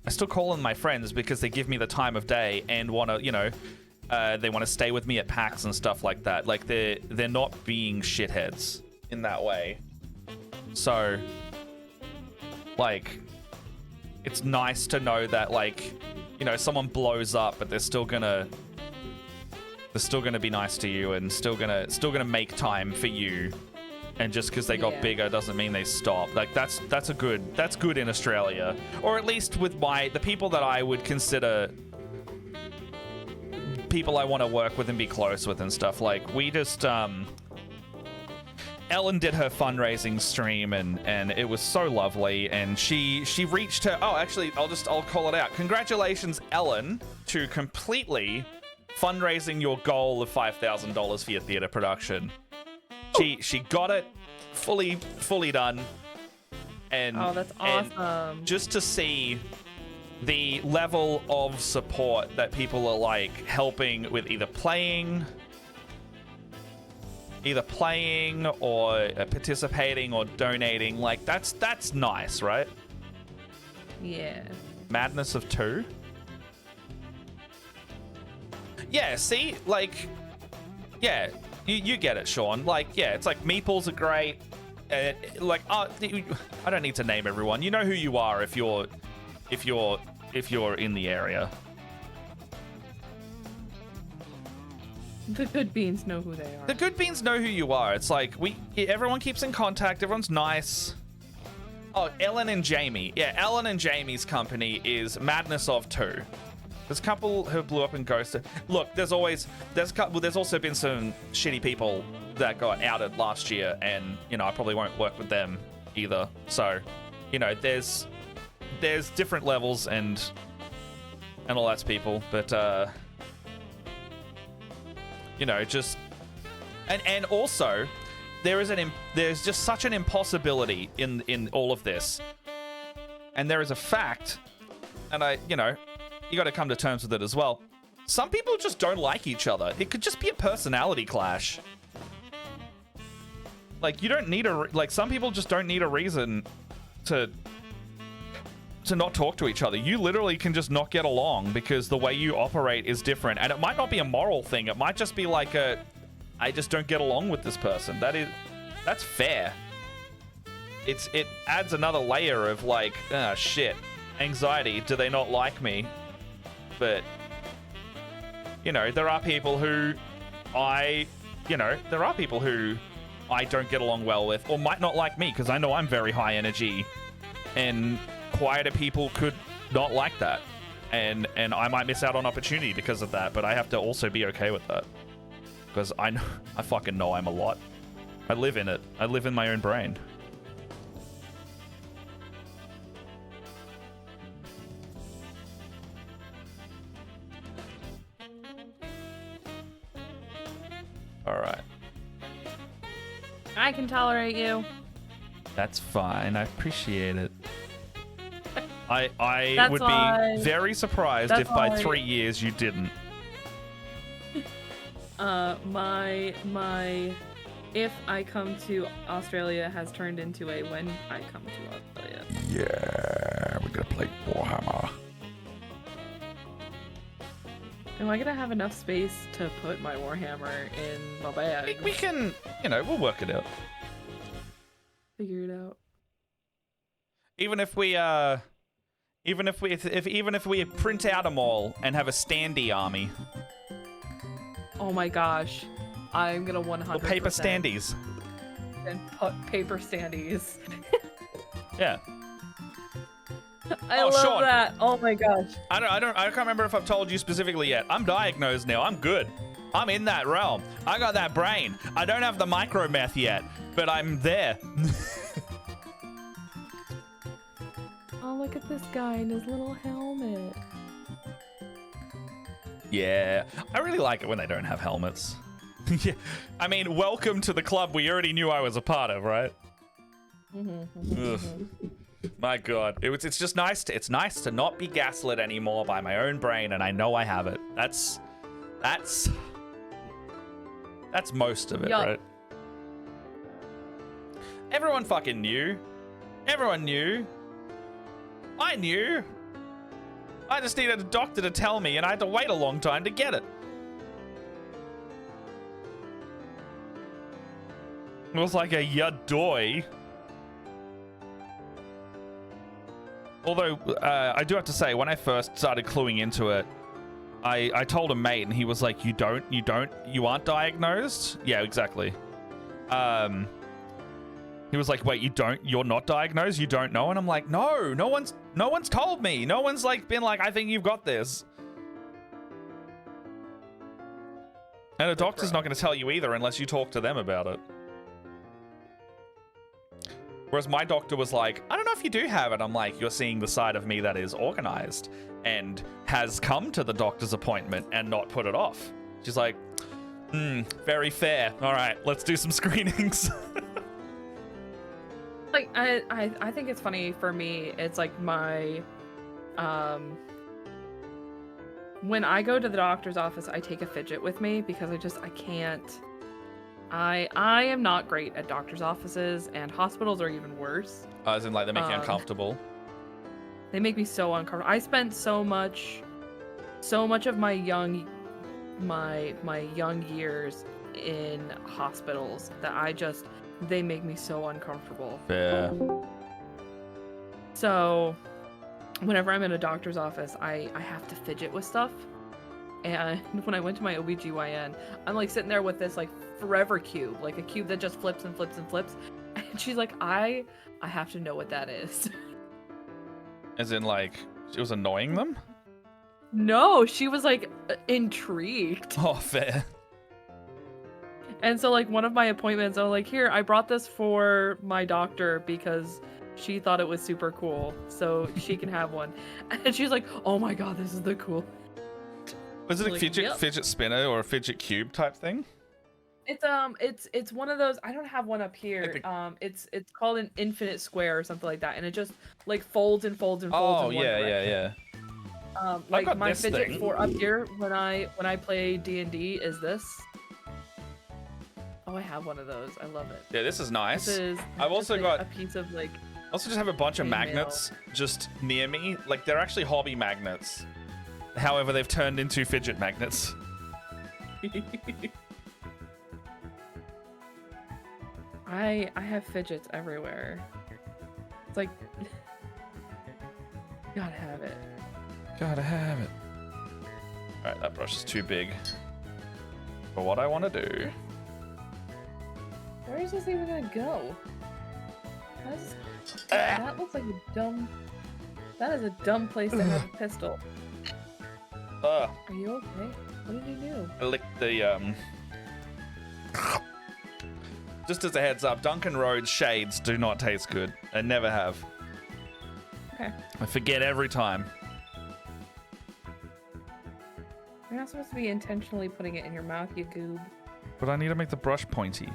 Speaker 2: I still call them my friends because they give me the time of day and want to, you know, they want to stay with me at PAX and stuff like that. Like, they're not being shitheads in that way. So, like, it's nice to know that, like, you know, someone blows up, but they're still gonna be nice to you and still gonna make time for you. And just because they got bigger doesn't mean they stop. Like, that's good in Australia, or at least with the people that I would consider people I want to work with and be close with and stuff. Like, we just Ellen did her fundraising stream and it was so lovely, and she reached her. Oh, actually, I'll call it out. Congratulations, Ellen, to completely fundraising your goal of $5,000 for your theater production. She got it fully done, and
Speaker 1: oh, that's awesome.
Speaker 2: And just to see the level of support that people are like helping with either playing or participating or donating, like that's nice, right?
Speaker 1: Yeah.
Speaker 2: Madness of 2. Yeah, see, like, yeah. You get it, Sean. Like, yeah, it's like meeples are great. Like, I don't need to name everyone. You know who you are if you're in the area.
Speaker 1: The good beans know who they are.
Speaker 2: The good beans know who you are. It's like everyone keeps in contact. Everyone's nice. Oh, Ellen and Jamie. Yeah, Ellen and Jamie's company is Madness of 2. There's a couple who blew up and ghosted. Look, there's also been some shitty people that got outed last year, and, you know, I probably won't work with them either. So, you know, there's different levels and all that's people, but you know, just and also there's just such an impossibility in all of this, and there is a fact, and you got to come to terms with it as well. Some people just don't like each other. It could just be a personality clash. Like, you don't need some people just don't need a reason to not talk to each other. You literally can just not get along because the way you operate is different. And it might not be a moral thing. It might just be like I just don't get along with this person. That's fair. It adds another layer of like, shit, anxiety. Do they not like me? But, you know, there are people who I don't get along well with, or might not like me, because I know I'm very high energy, and quieter people could not like that, and I might miss out on opportunity because of that, but I have to also be okay with that, because I fucking know I'm a lot. I live in it. I live in my own brain. All right.
Speaker 1: I can tolerate you.
Speaker 2: That's fine. I appreciate it. I
Speaker 1: That's
Speaker 2: would
Speaker 1: why,
Speaker 2: be very surprised if by 3 years you didn't.
Speaker 1: My if I come to Australia has turned into a when I come to Australia.
Speaker 3: Yeah, we're gonna play Warhammer.
Speaker 1: Am I gonna have enough space to put my Warhammer in my bag?
Speaker 2: We can, we'll work it out.
Speaker 1: Figure it out.
Speaker 2: Even if we print out them all and have a standee army,
Speaker 1: Oh my gosh. I'm gonna 100%.
Speaker 2: Or paper standees.
Speaker 1: And put paper standees.
Speaker 2: Yeah.
Speaker 1: I love
Speaker 2: Sean.
Speaker 1: that. Oh my gosh.
Speaker 2: I can't remember if I've told you specifically yet. I'm diagnosed now. I'm good. I'm in that realm. I got that brain. I don't have the micro meth yet, but I'm there.
Speaker 1: Oh, look at this guy in his little helmet.
Speaker 2: Yeah, I really like it when they don't have helmets. Yeah, I mean, welcome to the club we already knew I was a part of, right? Ugh. My God, it's just nice to not be gaslit anymore by my own brain, and I know I have it. That's most of it,
Speaker 1: Yup.
Speaker 2: right? Everyone fucking knew. Everyone knew. I knew. I just needed a doctor to tell me, and I had to wait a long time to get it. It was like a yadoy. Although, I do have to say, when I first started cluing into it, I told a mate, and he was like, you aren't diagnosed? Yeah, exactly. He was like, wait, you're not diagnosed? You don't know? And I'm like, no one's told me. No one's like been like, I think you've got this. And a doctor's not going to tell you either unless you talk to them about it. Whereas my doctor was like, I don't know if you do have it. I'm like, you're seeing the side of me that is organized and has come to the doctor's appointment and not put it off. She's like, very fair. All right, let's do some screenings.
Speaker 1: Like, I think it's funny for me. It's like my, when I go to the doctor's office, I take a fidget with me because I can't. I am not great at doctor's offices, and hospitals are even worse.
Speaker 2: As in, like, they make you uncomfortable.
Speaker 1: They make me so uncomfortable. I spent so much of my young years in hospitals that they make me so uncomfortable.
Speaker 2: Yeah.
Speaker 1: So, whenever I'm in a doctor's office, I have to fidget with stuff. And when I went to my OBGYN, I'm like sitting there with this like forever cube, like a cube that just flips and flips and flips. And she's like, I have to know what that is.
Speaker 2: As in, like, she was annoying them?
Speaker 1: No, she was like intrigued.
Speaker 2: Oh, fair.
Speaker 1: And so like one of my appointments, I was like, here, I brought this for my doctor because she thought it was super cool, so she can have one. And she's like, oh my God, this is the cool.
Speaker 2: Was it a
Speaker 1: Like,
Speaker 2: fidget spinner or a fidget cube type thing?
Speaker 1: It's one of those. I don't have one up here.
Speaker 2: Like
Speaker 1: it's called an infinite square or something like that, and it just like folds and folds and folds.
Speaker 2: Oh,
Speaker 1: in one
Speaker 2: yeah.
Speaker 1: Like
Speaker 2: got
Speaker 1: my
Speaker 2: this
Speaker 1: fidget
Speaker 2: thing.
Speaker 1: for up here when I play D&D is this. Oh, I have one of those. I love it.
Speaker 2: Yeah, this is nice.
Speaker 1: I've
Speaker 2: also
Speaker 1: like,
Speaker 2: got
Speaker 1: a piece of like.
Speaker 2: I also just have a bunch of
Speaker 1: chainmail.
Speaker 2: magnets just near me. Like, they're actually hobby magnets. However, they've turned into fidget magnets.
Speaker 1: I have fidgets everywhere. It's like gotta have it.
Speaker 2: Gotta have it. Alright, that brush is too big for what I want to do.
Speaker 1: Where is this even gonna go? That looks like a dumb. That is a dumb place to have a pistol. Are you okay? What did you do?
Speaker 2: I licked the, Just as a heads up, Duncan Road's shades do not taste good. They never have.
Speaker 1: Okay.
Speaker 2: I forget every time.
Speaker 1: You're not supposed to be intentionally putting it in your mouth, you goob.
Speaker 2: But I need to make the brush pointy.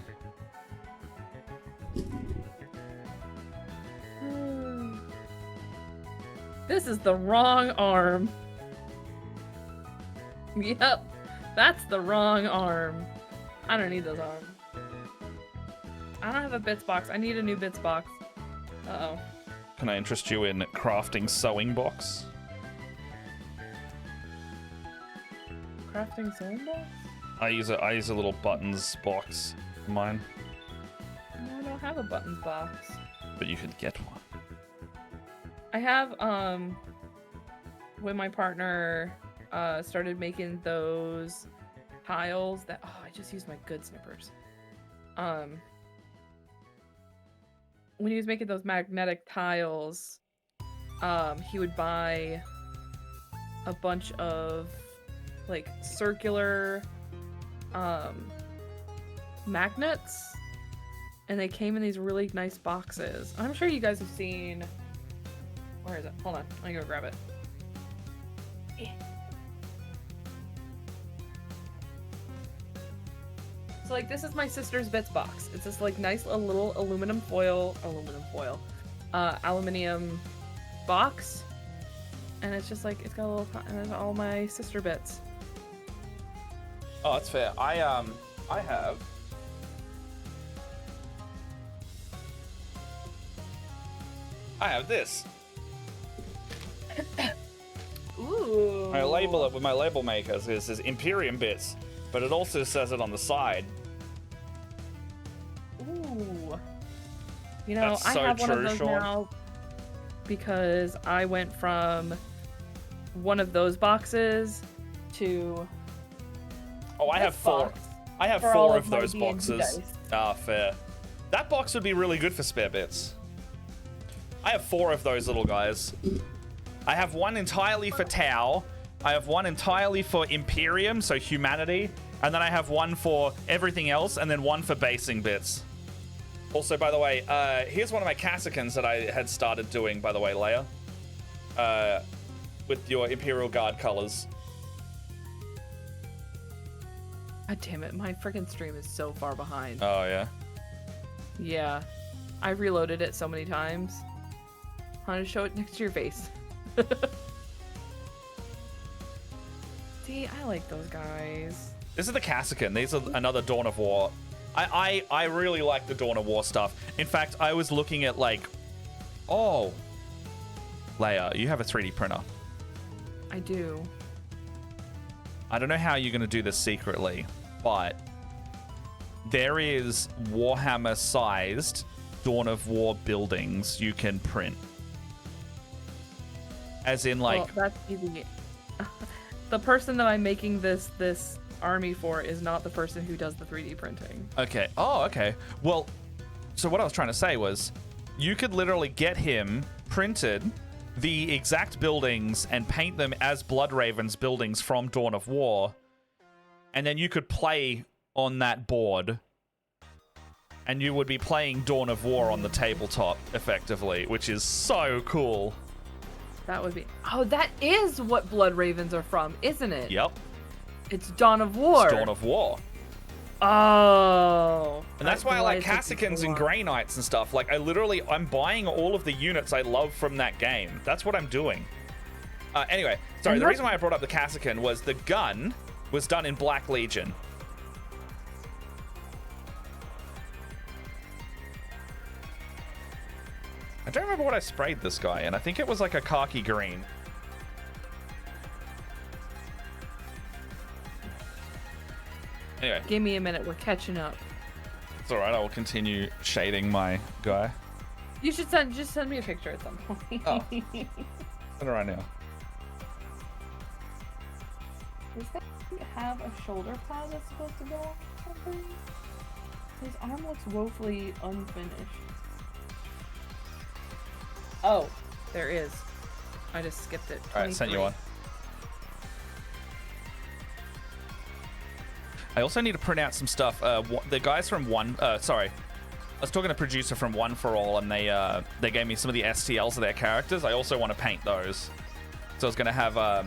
Speaker 1: This is the wrong arm. Yep, that's the wrong arm. I don't need those arms. I don't have a bits box. I need a new bits box. Uh-oh.
Speaker 2: Can I interest you in crafting sewing box?
Speaker 1: Crafting sewing box?
Speaker 2: I use a little buttons box for mine.
Speaker 1: No, I don't have a buttons box.
Speaker 2: But you could get one.
Speaker 1: I have, when my partner started making those tiles that I just used my good snippers. When he was making those magnetic tiles, he would buy a bunch of like circular magnets, and they came in these really nice boxes. I'm sure you guys have seen. Where is it? Hold on, I go grab it. So like this is my sister's bits box. It's this like nice little aluminum box, and it's just like it's got a little and it's all my sister bits.
Speaker 2: Oh, that's fair. I have this.
Speaker 1: Ooh.
Speaker 2: I label it with my label maker. So it says Imperium bits, but it also says it on the side.
Speaker 1: Ooh. You know,
Speaker 2: That's
Speaker 1: I
Speaker 2: so
Speaker 1: have one of
Speaker 2: true,
Speaker 1: those
Speaker 2: Sean.
Speaker 1: now because I went from one of those boxes to.
Speaker 2: Oh, I have four.
Speaker 1: box
Speaker 2: I have
Speaker 1: for all
Speaker 2: four
Speaker 1: of
Speaker 2: of
Speaker 1: my
Speaker 2: those
Speaker 1: D&D
Speaker 2: boxes.
Speaker 1: dice.
Speaker 2: Ah, fair. That box would be really good for spare bits. I have four of those little guys. I have one entirely for Tau. I have one entirely for Imperium, so humanity. And then I have one for everything else, and then one for basing bits. Also, by the way, here's one of my Cassicans that I had started doing, by the way, Leia. With your Imperial Guard colors.
Speaker 1: God damn it, my freaking stream is so far behind.
Speaker 2: Oh, yeah?
Speaker 1: Yeah. I reloaded it so many times. I want to show it next to your face. See, I like those guys.
Speaker 2: This is the Cassican. These are another Dawn of War. I really like the Dawn of War stuff. In fact, I was looking at like... Oh. Leia, you have a 3D printer.
Speaker 1: I do.
Speaker 2: I don't know how you're going to do this secretly, but there is Warhammer-sized Dawn of War buildings you can print. As in, like...
Speaker 1: Well, that's easy. The person that I'm making this army for is not the person who does the 3D printing.
Speaker 2: Okay. Oh, okay. Well, so what I was trying to say was you could literally get him printed the exact buildings and paint them as Bloodraven's buildings from Dawn of War, and then you could play on that board, and you would be playing Dawn of War on the tabletop, effectively, which is so cool.
Speaker 1: That would be... Oh, that is what Blood Ravens are from, isn't it?
Speaker 2: Yep.
Speaker 1: It's Dawn of War.
Speaker 2: It's Dawn of War.
Speaker 1: Oh.
Speaker 2: And that's why I like
Speaker 1: Cassicans
Speaker 2: Cassicans and Grey Knights and stuff. Like, I'm buying all of the units I love from that game. That's what I'm doing. Anyway, sorry, the reason why I brought up the Cassican was the gun was done in Black Legion. I don't remember what I sprayed this guy in. I think it was like a khaki green. Anyway.
Speaker 1: Give me a minute. We're catching up.
Speaker 2: It's alright. I will continue shading my guy.
Speaker 1: You should just send me a picture at some point.
Speaker 2: Oh. Send it right now.
Speaker 1: Does that have a shoulder pad that's supposed to go on something? His arm looks woefully unfinished. Oh, there is. I just skipped it.
Speaker 2: Alright, sent you one. I also need to print out some stuff. The guys from sorry. I was talking to a producer from One for All, and they gave me some of the STLs of their characters. I also want to paint those. So I was going to have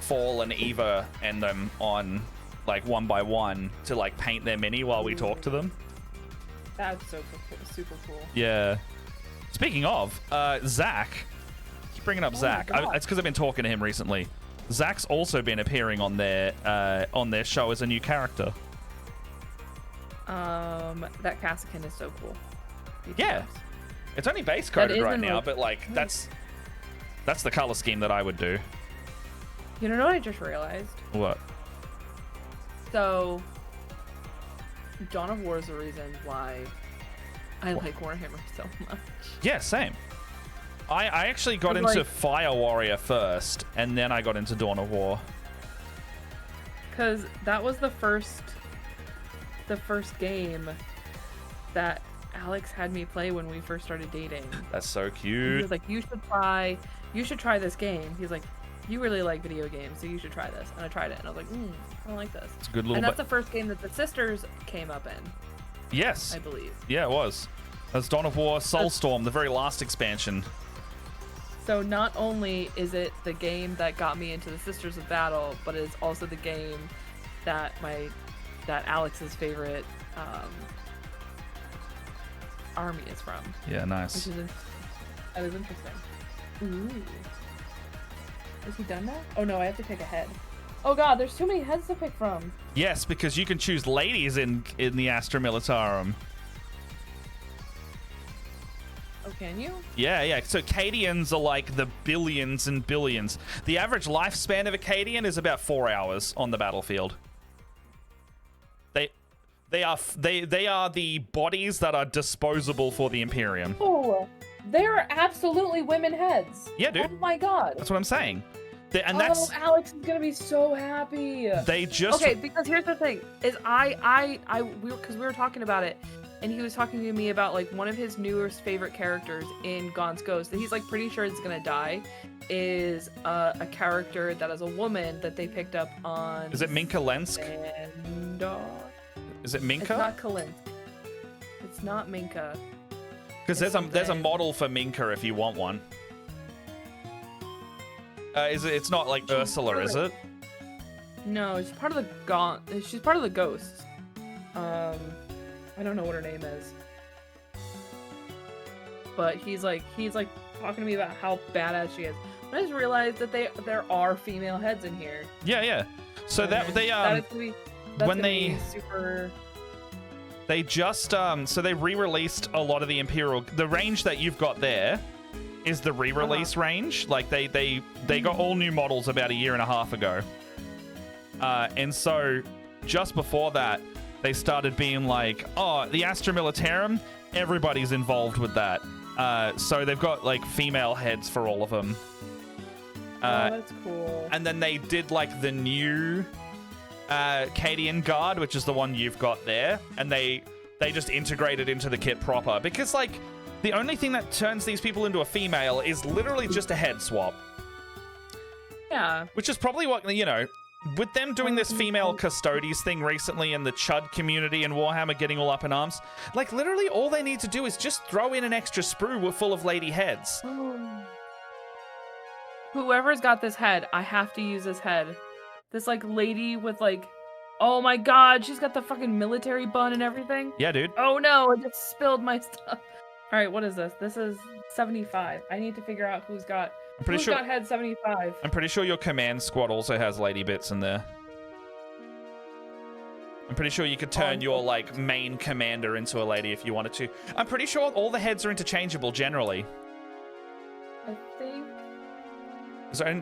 Speaker 2: Fall and Eva and them on, like, one by one to, like, paint their mini while we talk to them.
Speaker 1: That's so super cool.
Speaker 2: Yeah. Speaking of, Zach. Keep bringing up Zach. It's because I've been talking to him recently. Zach's also been appearing on their show as a new character.
Speaker 1: That Cassican is so cool.
Speaker 2: Yeah. It's only base coded right now, but like that's the color scheme that I would do.
Speaker 1: You know what I just realized?
Speaker 2: What?
Speaker 1: So Dawn of War is the reason why I like Warhammer so much.
Speaker 2: Yeah, same. I actually got into Fire Warrior first, and then I got into Dawn of War.
Speaker 1: because that was the first game that Alex had me play when we first started dating.
Speaker 2: That's so
Speaker 1: And he
Speaker 2: cute.
Speaker 1: was like, you should try this game. He's like, you really like video games, so you should try this. And I tried it, and I was like, I don't like this.
Speaker 2: It's a good little.
Speaker 1: And that's the first game that the sisters came up in,
Speaker 2: Yes.
Speaker 1: I believe.
Speaker 2: Yeah, it was. That's Dawn of War Soulstorm, the very last expansion.
Speaker 1: So not only is it the game that got me into the Sisters of Battle, but it's also the game that Alex's favorite army is from.
Speaker 2: Yeah, nice.
Speaker 1: That is interesting. Ooh. Is he done now? Oh no, I have to pick a head. Oh god, there's too many heads to pick from.
Speaker 2: Yes, because you can choose ladies in the Astra Militarum.
Speaker 1: Oh, can you?
Speaker 2: Yeah. So Cadians are like the billions and billions. The average lifespan of a Cadian is about 4 hours on the battlefield. They are the bodies that are disposable for the Imperium.
Speaker 1: Oh, there are absolutely women heads.
Speaker 2: Yeah, dude.
Speaker 1: Oh my god.
Speaker 2: That's what I'm saying. And
Speaker 1: Oh, Alex is gonna be so happy.
Speaker 2: they just
Speaker 1: Okay, because here's the thing: is we were talking about it, and he was talking to me about like one of his newest favorite characters in Gaunt's Ghost that he's like pretty sure is gonna die, is a character that is a woman that they picked up on.
Speaker 2: Is it Minka Lensk?
Speaker 1: Sandor?
Speaker 2: Is it Minka?
Speaker 1: It's not Kalinsk. It's not Minka.
Speaker 2: Because there's a model for Minka if you want one. It's not like Ursula, is it?
Speaker 1: No, she's part of the Gaunt. She's part of the Ghosts. I don't know what her name is. But he's like talking to me about how badass she is. I just realized that there are female heads in here.
Speaker 2: Yeah. So
Speaker 1: And
Speaker 2: that they
Speaker 1: that is gonna be, that's
Speaker 2: when
Speaker 1: gonna
Speaker 2: they
Speaker 1: be super.
Speaker 2: they just so they re-released a lot of the Imperial. The range that you've got there is the re-release range. Like they got all new models about a year and a half ago. And so just before that, they started being like, oh, the Astra Militarum, everybody's involved with that. So they've got like female heads for all of them.
Speaker 1: Oh, that's cool.
Speaker 2: And then they did like the new Cadian Guard, which is the one you've got there, and they just integrated into the kit proper, because like the only thing that turns these people into a female is literally just a head swap.
Speaker 1: Yeah.
Speaker 2: Which is probably what, you know, with them doing this female custodies thing recently and the Chud community and Warhammer getting all up in arms, like literally all they need to do is just throw in an extra sprue full of lady heads.
Speaker 1: Whoever's got this head, I have to use this head. This like lady with like, oh my god, she's got the fucking military bun and everything.
Speaker 2: Yeah, dude.
Speaker 1: Oh no, I just spilled my stuff. All right, what is this? This is 75. I need to figure out who's got got head 75.
Speaker 2: I'm pretty sure your command squad also has lady bits in there. I'm pretty sure you could turn your like main commander into a lady if you wanted to. I'm pretty sure all the heads are interchangeable generally.
Speaker 1: I think.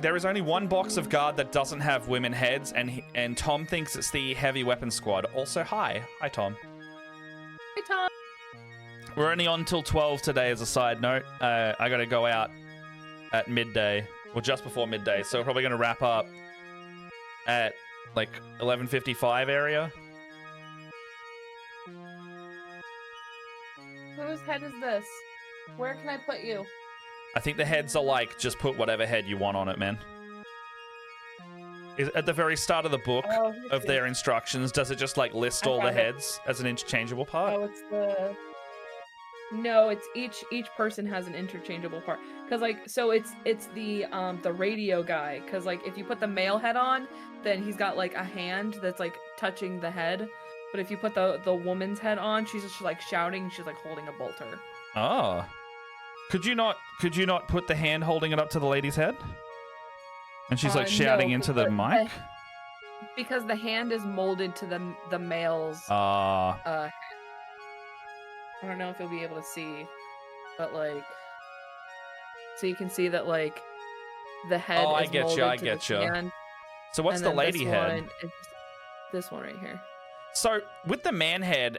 Speaker 2: There is only one box of guard that doesn't have women heads, and Tom thinks it's the heavy weapon squad. Also, hi Tom.
Speaker 1: Hey Tom.
Speaker 2: We're only on till 12 today. As a side note, I gotta go out at midday, or just before midday, so we're probably gonna wrap up at like 11:55 area.
Speaker 1: Whose head is this? Where can I put you?
Speaker 2: I think the heads are like, just put whatever head you want on it, man. At the very start of the book of their instructions, does it just like list all the heads as an interchangeable part?
Speaker 1: Oh, it's the. No, it's each person has an interchangeable part. Cause like, so it's the radio guy. Cause like, if you put the male head on, then he's got like a hand that's like touching the head. But if you put the woman's head on, she's just like shouting. She's like holding a bolter.
Speaker 2: Oh. Could you not put the hand holding it up to the lady's head? And she's like shouting into the mic?
Speaker 1: Because the hand is molded to the male's head. I don't know if you'll be able to see, but like, so you can see that like the head is molded to the hand.
Speaker 2: So what's the lady head?
Speaker 1: This one right here.
Speaker 2: So with the man head,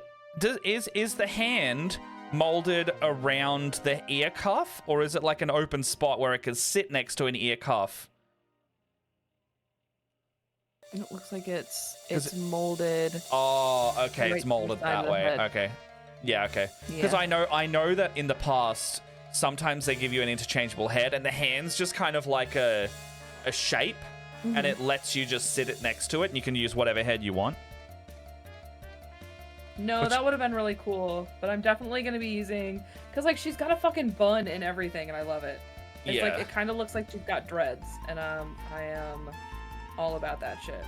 Speaker 2: is the hand molded around the ear cuff, or is it like an open spot where it could sit next to an ear cuff?
Speaker 1: It looks like it's
Speaker 2: it-
Speaker 1: molded.
Speaker 2: Oh, okay,
Speaker 1: Right
Speaker 2: it's molded
Speaker 1: inside
Speaker 2: that
Speaker 1: the
Speaker 2: way.
Speaker 1: head.
Speaker 2: Okay. Yeah, okay. Because
Speaker 1: Yeah.
Speaker 2: I know that in the past, sometimes they give you an interchangeable head, and the hand's just kind of like a shape, and it lets you just sit it next to it, and you can use whatever head you want.
Speaker 1: No, that would have been really cool, but I'm definitely gonna be using, cause like she's got a fucking bun and everything, and I love it. It's like it kind of looks like she's got dreads, and I am all about that shit.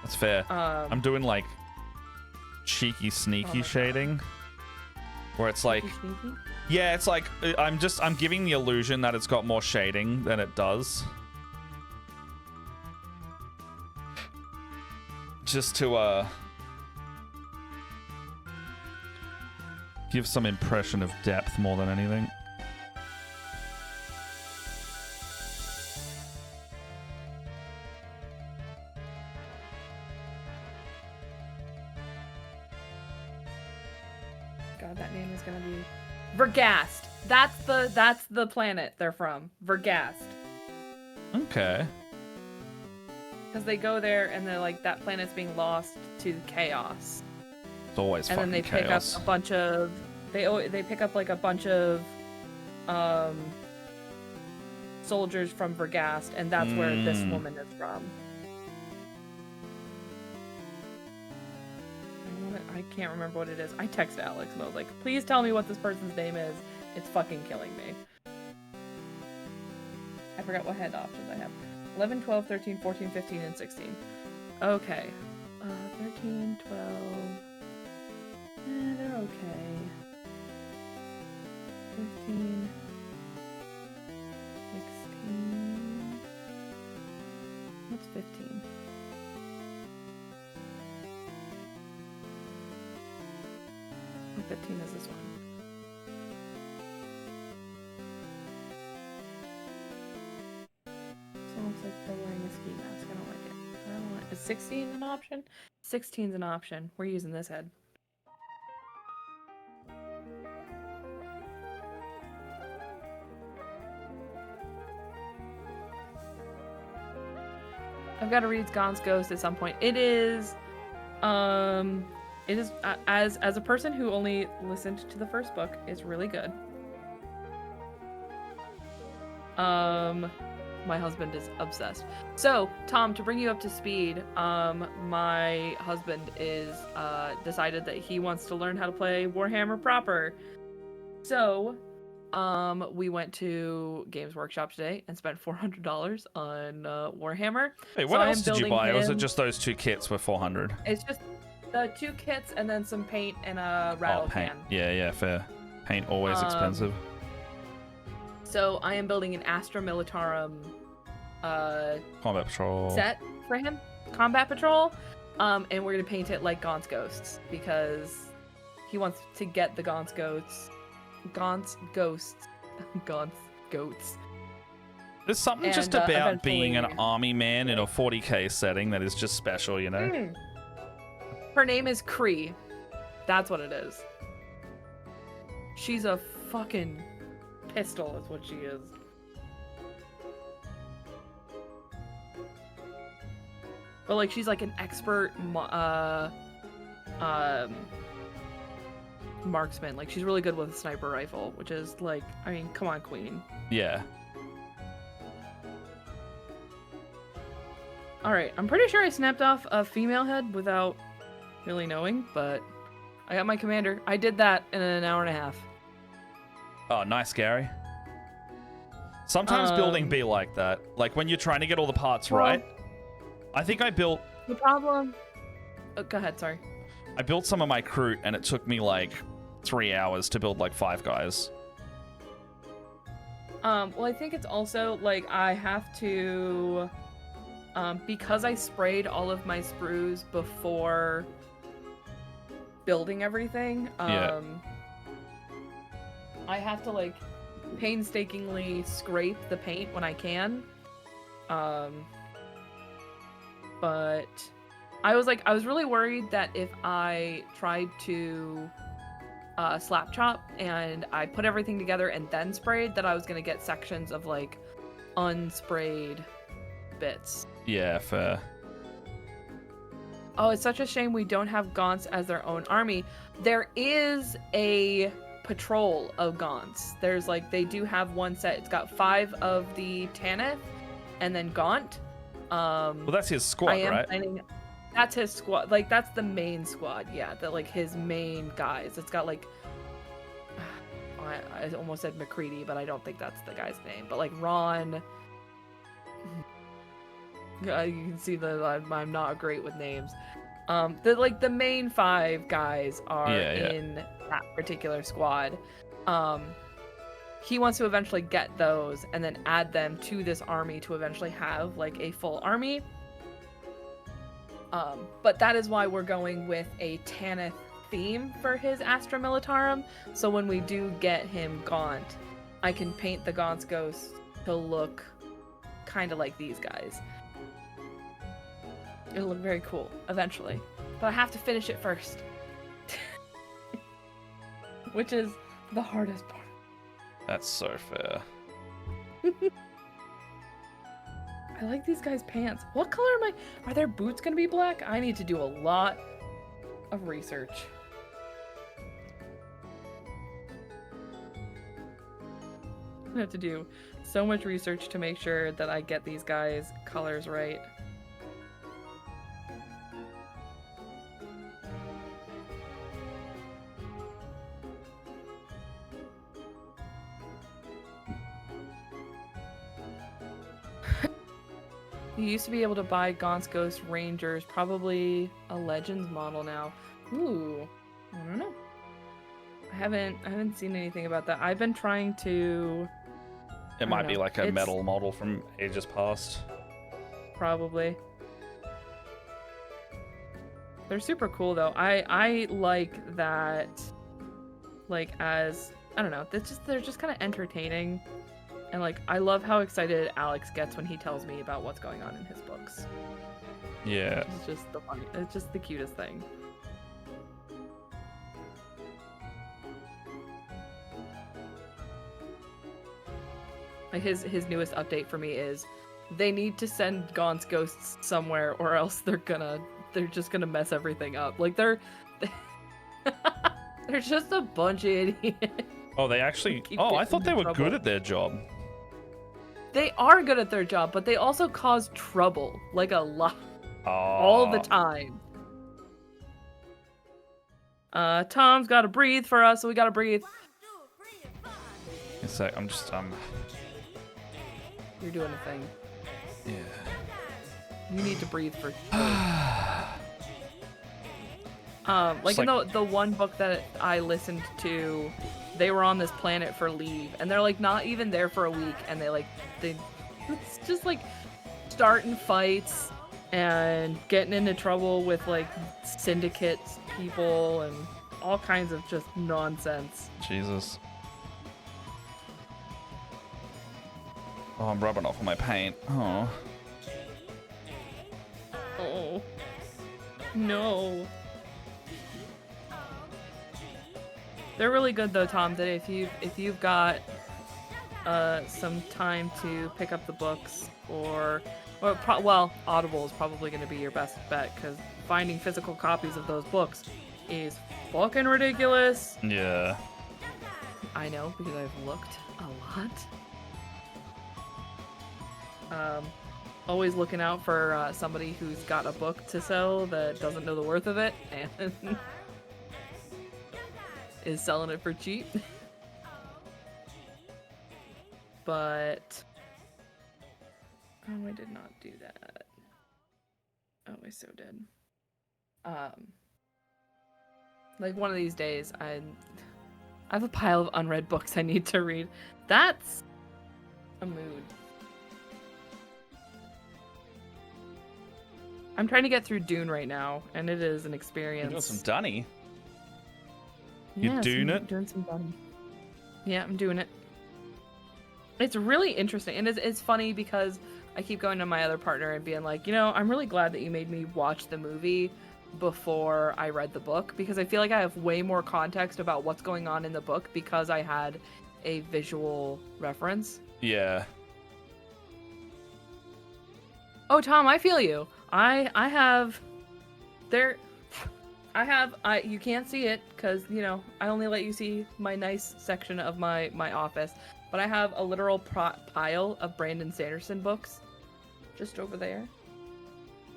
Speaker 2: That's fair. I'm doing like cheeky, sneaky shading, where it's like,
Speaker 1: Sneaky?
Speaker 2: yeah, it's like I'm giving the illusion that it's got more shading than it does, just to give some impression of depth more than anything.
Speaker 1: God, that name is gonna be Vergast. That's the planet they're from. Vergast.
Speaker 2: Okay.
Speaker 1: Because they go there and they're like, that planet's being lost to chaos.
Speaker 2: It's always
Speaker 1: And
Speaker 2: fucking
Speaker 1: then they pick
Speaker 2: chaos.
Speaker 1: up a bunch of they pick up like a bunch of soldiers from Vergast, and that's where this woman is from. I can't remember what it is. I texted Alex and I was like, please tell me what this person's name is. It's fucking killing me. I forgot what head options I have. 11, 12, 13, 14, 15, and 16. Okay. 13, 12... they're okay. 15... 16... What's 15? Oh, 15 is this one. So it looks like they're wearing a ski mask. I don't like it. I don't want... Is 16 an option? 16's an option. We're using this head. I've got to read Gaunt's Ghost at some point. It is as a person who only listened to the first book, it's really good. My husband is obsessed. So, Tom, to bring you up to speed, my husband is decided that he wants to learn how to play Warhammer proper. So, we went to Games Workshop today and spent $400 on Warhammer.
Speaker 2: Hey, what else did you buy? Or was it
Speaker 1: him-
Speaker 2: just those two kits for $400?
Speaker 1: It's just the 2 kits and then some paint and a rattle
Speaker 2: paint.
Speaker 1: can.
Speaker 2: Yeah, fair. Paint always expensive.
Speaker 1: So I am building an Astra Militarum
Speaker 2: Combat Patrol.
Speaker 1: set for him, Combat Patrol, and we're gonna paint it like Gaunt's Ghosts because he wants to get the Gaunt's Goats.
Speaker 2: There's something
Speaker 1: And,
Speaker 2: just about being an
Speaker 1: eventually-
Speaker 2: army man in a 40k setting that is just special, you know?
Speaker 1: Her name is Cree. That's what it is. She's a fucking pistol is what she is. But like she's like an expert marksman. Like she's really good with a sniper rifle, which is like, I mean, come on, queen.
Speaker 2: Yeah.
Speaker 1: All right, I'm pretty sure I snapped off a female head without really knowing, but I got my commander. I did that in an hour and a half.
Speaker 2: Oh, nice, Gary. Sometimes building be like that. Like when you're trying to get all the parts right. I think I built...
Speaker 1: The problem... Oh, go ahead, sorry.
Speaker 2: I built some of my crew and it took me like 3 hours to build like 5 guys.
Speaker 1: Well, I think it's also like I have to... because I sprayed all of my sprues before building everything,
Speaker 2: Yeah.
Speaker 1: I have to like painstakingly scrape the paint when I can. But I was really worried that if I tried to slap chop and I put everything together and then sprayed, that I was gonna get sections of like unsprayed bits.
Speaker 2: Yeah, fair.
Speaker 1: Oh, it's such a shame we don't have Gaunts as their own army. There is a patrol of Gaunts. There's like, they do have one set. It's got 5 of the Tanith and then Gaunt.
Speaker 2: Well, that's his squad, right?
Speaker 1: That's his squad. Like, that's the main squad. Yeah, that like his main guys. It's got like, I almost said McCready, but I don't think that's the guy's name. But like Ron. You can see that I'm not great with names. The main 5 guys are in that particular squad. He wants to eventually get those and then add them to this army to eventually have like a full army. But that is why we're going with a Tanith theme for his Astra Militarum. So when we do get him Gaunt, I can paint the Gaunt's ghosts to look kind of like these guys. It'll look very cool eventually, but I have to finish it first. Which is the hardest part.
Speaker 2: That's so fair.
Speaker 1: I like these guys' pants. What color am I? Are their boots gonna be black? I need to do a lot of research. I have to do so much research to make sure that I get these guys' colors right. You used to be able to buy Gaunt's Ghost Rangers, probably a Legends model now. Ooh, I don't know. I haven't seen anything about that. I've been trying to.
Speaker 2: It might be like a metal model from ages past.
Speaker 1: Probably. They're super cool though. I like that. Like as I don't know. They're just kind of entertaining. And like, I love how excited Alex gets when he tells me about what's going on in his books.
Speaker 2: Yeah.
Speaker 1: It's just the cutest thing. Like his newest update for me is they need to send Gaunt's ghosts somewhere or else they're just gonna mess everything up. Like they're just a bunch of idiots.
Speaker 2: Oh, they actually. Oh, I thought they were good at their job.
Speaker 1: They are good at their job, but they also cause trouble, like a lot, all the time. Tom's got to breathe for us, so we got to breathe.
Speaker 2: It's like,
Speaker 1: You're doing a thing.
Speaker 2: Yeah.
Speaker 1: You need to breathe for. Like in the one book that I listened to, they were on this planet for leave, and they're like not even there for a week, and it's just like starting fights and getting into trouble with like syndicate people and all kinds of just nonsense.
Speaker 2: Jesus. Oh, I'm rubbing off on my paint. Oh.
Speaker 1: Oh. No. They're really good though, Tom. That if you've got some time to pick up the books, or Audible is probably going to be your best bet because finding physical copies of those books is fucking ridiculous.
Speaker 2: Yeah.
Speaker 1: I know because I've looked a lot. Always looking out for somebody who's got a book to sell that doesn't know the worth of it and is selling it for cheap. But I did not do that. Oh, I so did. Like one of these days, I have a pile of unread books I need to read. That's a mood. I'm trying to get through Dune right now, and it is an experience.
Speaker 2: You're doing some Dunny.
Speaker 1: Yeah,
Speaker 2: doing it?
Speaker 1: Doing some Dunny. Yeah, I'm doing it. It's really interesting, and it's funny because I keep going to my other partner and being like, I'm really glad that you made me watch the movie before I read the book, because I feel like I have way more context about what's going on in the book because I had a visual reference.
Speaker 2: Yeah.
Speaker 1: Oh, Tom, I feel you. I There, you can't see it because, you know, I only let you see my nice section of my office, but I have a literal pile of Brandon Sanderson books just over there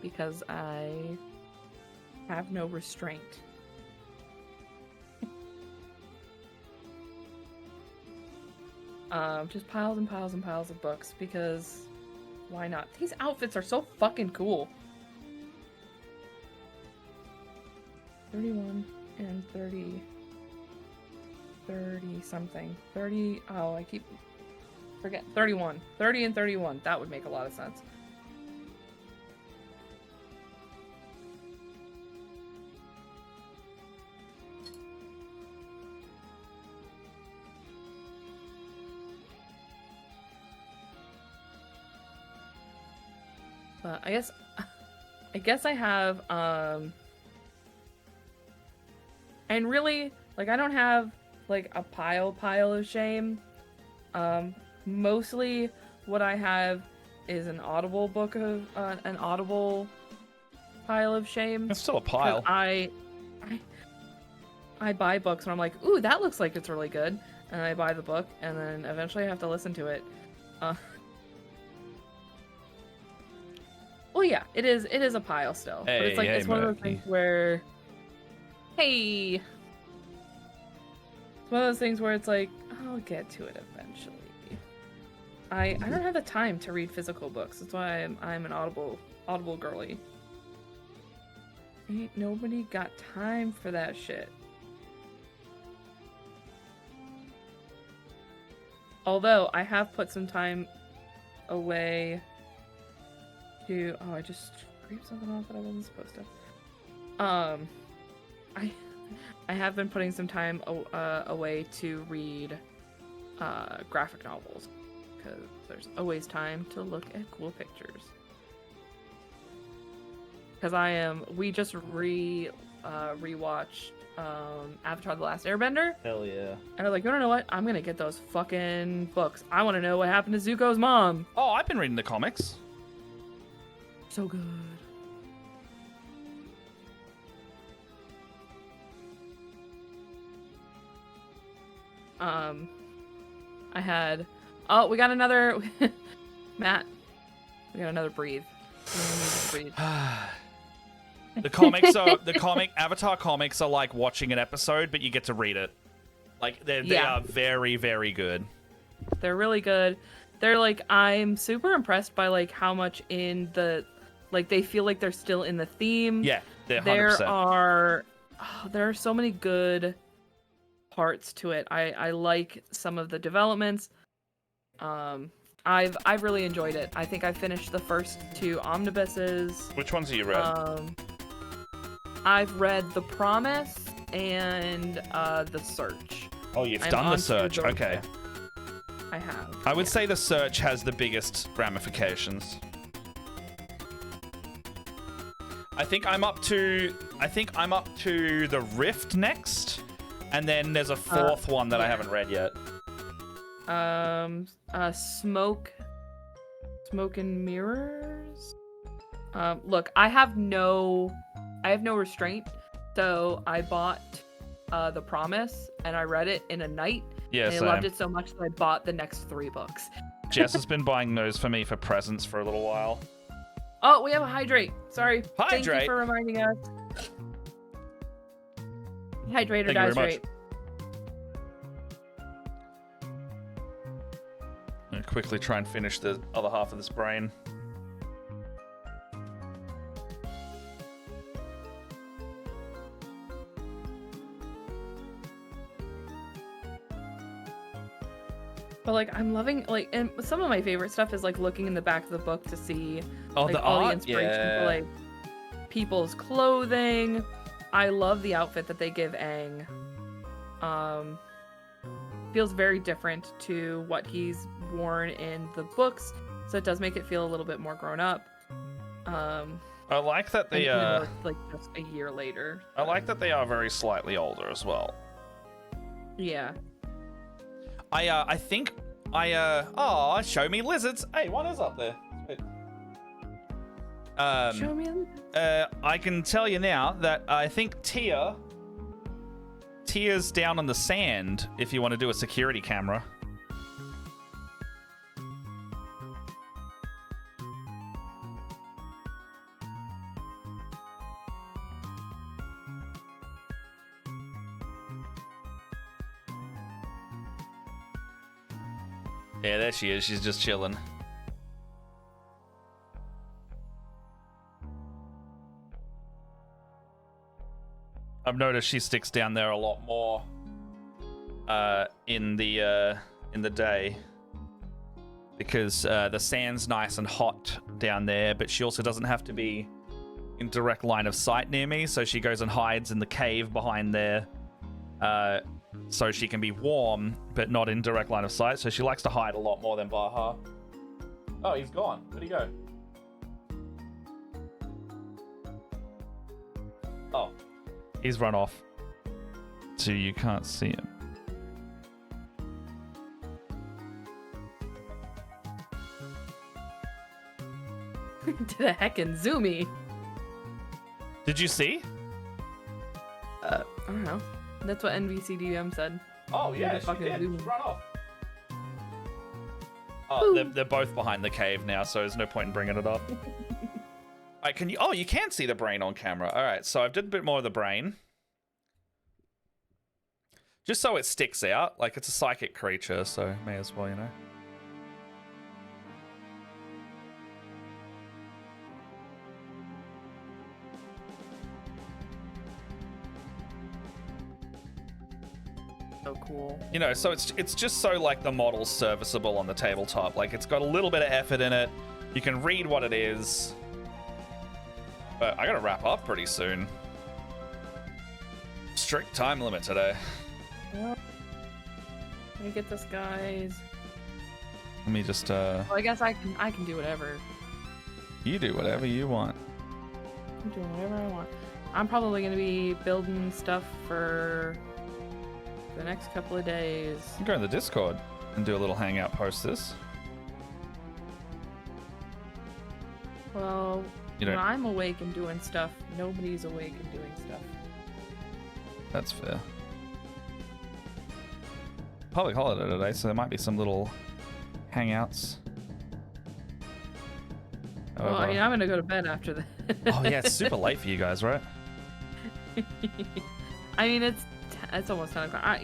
Speaker 1: because I have no restraint. Just piles and piles and piles of books because why not? These outfits are so fucking cool. 31 and 30 something. 30, oh, I keep forget 31. 30 and 31. That would make a lot of sense. But I guess I have and really, like, I don't have like a pile of shame. Mostly what I have is an Audible book of an Audible pile of shame.
Speaker 2: It's still a pile.
Speaker 1: I buy books and I'm like, ooh, that looks like it's really good, and I buy the book and then eventually I have to listen to it. Well, yeah, it is a pile still.
Speaker 2: Hey,
Speaker 1: but it's like it's one of those things where, hey, it's one of those things where it's like, I'll get to it eventually. I don't have the time to read physical books. That's why I'm an Audible girly. Ain't nobody got time for that shit. Although I have put some time away to, oh, I just scraped something off that I wasn't supposed to. I have been putting some time away to read graphic novels because there's always time to look at cool pictures. Because we just rewatched Avatar: The Last Airbender.
Speaker 4: Hell yeah.
Speaker 1: And I was like, you know what? I'm gonna get those fucking books. I want to know what happened to Zuko's mom.
Speaker 2: Oh, I've been reading the comics.
Speaker 1: So good. I had. Oh, we got another. Matt, we got another breathe. Breathe.
Speaker 2: The Avatar comics are like watching an episode, but you get to read it. Like they are very, very good.
Speaker 1: They're really good. They're like, I'm super impressed by like how much in the, like, they feel like they're still in the theme.
Speaker 2: Yeah, they're 100%.
Speaker 1: There are so many good parts to it. I like some of the developments. I've really enjoyed it. I think I finished the first 2 omnibuses.
Speaker 2: Which ones have you read?
Speaker 1: I've read The Promise and The Search.
Speaker 2: Oh, you've done The Search. Okay.
Speaker 1: I have.
Speaker 2: I would say The Search has the biggest ramifications. I think I'm up to The Rift next, and then there's a 4th one that I haven't read yet.
Speaker 1: Smoke and Mirrors. Look, I have no restraint, so I bought The Promise and I read it in a night.
Speaker 2: Yeah,
Speaker 1: and I loved it so much that I bought the next 3 books.
Speaker 2: Jess has been buying those for me for presents for a little while.
Speaker 1: Oh, we have a hydrate. Sorry.
Speaker 2: Hydrate.
Speaker 1: Thank you for reminding us. Hydrate or dies rate.
Speaker 2: I'm gonna quickly try and finish the other half of this brain.
Speaker 1: But like, I'm loving, like, and some of my favorite stuff is like looking in the back of the book to see
Speaker 2: the
Speaker 1: all
Speaker 2: art?
Speaker 1: the inspiration for like people's clothing. I love the outfit that they give Aang. Feels very different to what he's worn in the books, so it does make it feel a little bit more grown up.
Speaker 2: I like that they
Speaker 1: like just a year later.
Speaker 2: I like that they are very slightly older as well.
Speaker 1: Yeah.
Speaker 2: I think show me lizards. Hey, what is up there?
Speaker 1: Show me.
Speaker 2: I can tell you now that I think Tia's down on the sand if you want to do a security camera. Yeah, there she is. She's just chilling. I've noticed she sticks down there a lot more in the day because the sand's nice and hot down there, but she also doesn't have to be in direct line of sight near me, so she goes and hides in the cave behind there so she can be warm but not in direct line of sight. So she likes to hide a lot more than Baha. Oh, he's gone. Where'd he go? Oh. He's run off, so you can't see him.
Speaker 1: Did a heckin' zoomy.
Speaker 2: Did you see?
Speaker 1: I don't know. That's what NVCDM said.
Speaker 2: Oh yeah, she
Speaker 1: fucking
Speaker 2: did.
Speaker 1: zoom.
Speaker 2: Run off. Oh, they're both behind the cave now, so there's no point in bringing it up. Can you? Oh, you can see the brain on camera. All right, so I've did a bit more of the brain, just so it sticks out. Like it's a psychic creature, so may as well, you know.
Speaker 1: So cool.
Speaker 2: You know, so it's just so like the model's serviceable on the tabletop. Like it's got a little bit of effort in it. You can read what it is. But I gotta wrap up pretty soon. Strict time limit today.
Speaker 1: Let me get this, guys.
Speaker 2: Let me just
Speaker 1: Well, I guess I can do whatever.
Speaker 2: You do whatever you want.
Speaker 1: I'm doing whatever I want. I'm probably gonna be building stuff for the next couple of days.
Speaker 2: You can go in the Discord and do a little hangout post this.
Speaker 1: Well,
Speaker 2: You
Speaker 1: when
Speaker 2: don't.
Speaker 1: I'm awake and doing stuff, nobody's awake and doing stuff.
Speaker 2: That's fair. Public holiday today, so there might be some little hangouts.
Speaker 1: Well, I mean, I'm gonna go to bed after that.
Speaker 2: Oh yeah, it's super late for you guys, right?
Speaker 1: I mean, it's almost 10 o'clock. I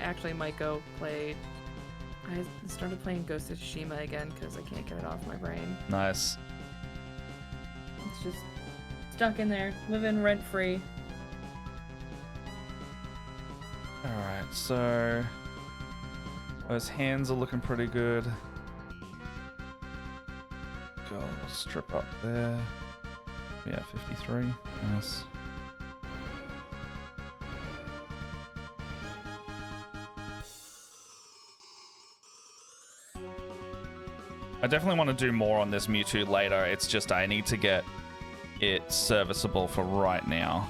Speaker 1: actually might go play. I started playing Ghost of Tsushima again because I can't get it off my brain.
Speaker 2: Nice.
Speaker 1: It's just stuck in there, living rent free.
Speaker 2: Alright, so those hands are looking pretty good. Go strip up there. Yeah, 53. Nice. I definitely want to do more on this Mewtwo later. It's just I need to get it serviceable for right now.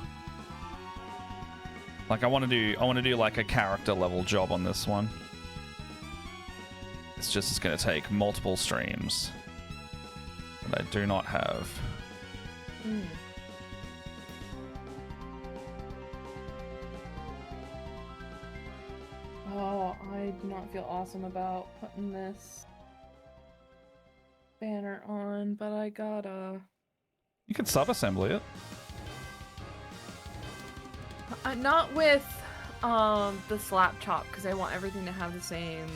Speaker 2: Like I want to do like a character level job on this one. It's going to take multiple streams that I do not have.
Speaker 1: Oh, I do not feel awesome about putting this banner on, but I gotta.
Speaker 2: You can sub-assembly it.
Speaker 1: Not with the slap chop, because I want everything to have the same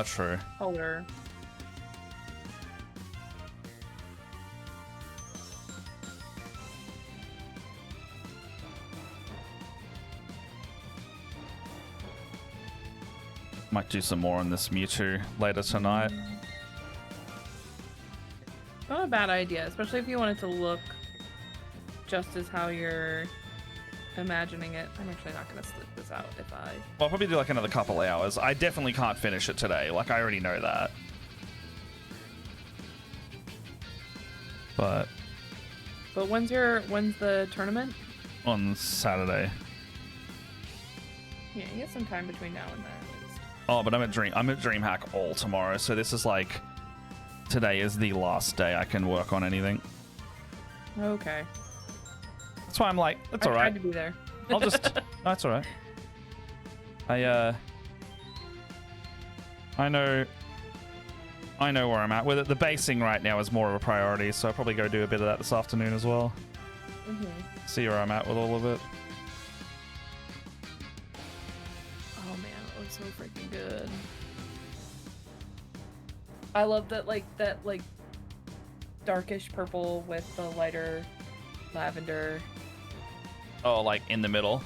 Speaker 2: True.
Speaker 1: color.
Speaker 2: Might do some more on this Mewtwo later tonight.
Speaker 1: Not a bad idea, especially if you want it to look just as how you're imagining it. I'm actually not going to slip this out if I...
Speaker 2: Well, I'll probably do like another couple hours. I definitely can't finish it today. Like, I already know that. But
Speaker 1: when's the tournament?
Speaker 2: on Saturday.
Speaker 1: Yeah, you get some time between now and then at least.
Speaker 2: Oh, but I'm at DreamHack all tomorrow, so this is like today is the last day I can work on anything.
Speaker 1: Okay.
Speaker 2: That's why I'm like, that's all
Speaker 1: I
Speaker 2: right.
Speaker 1: tried to be there.
Speaker 2: I'll just. No, that's all right. I know where I'm at with it. The basing right now is more of a priority, so I'll probably go do a bit of that this afternoon as well. See where I'm at with all of it.
Speaker 1: Oh man, it looks so freaking good. I love that like darkish purple with the lighter lavender.
Speaker 2: Oh, like in the middle.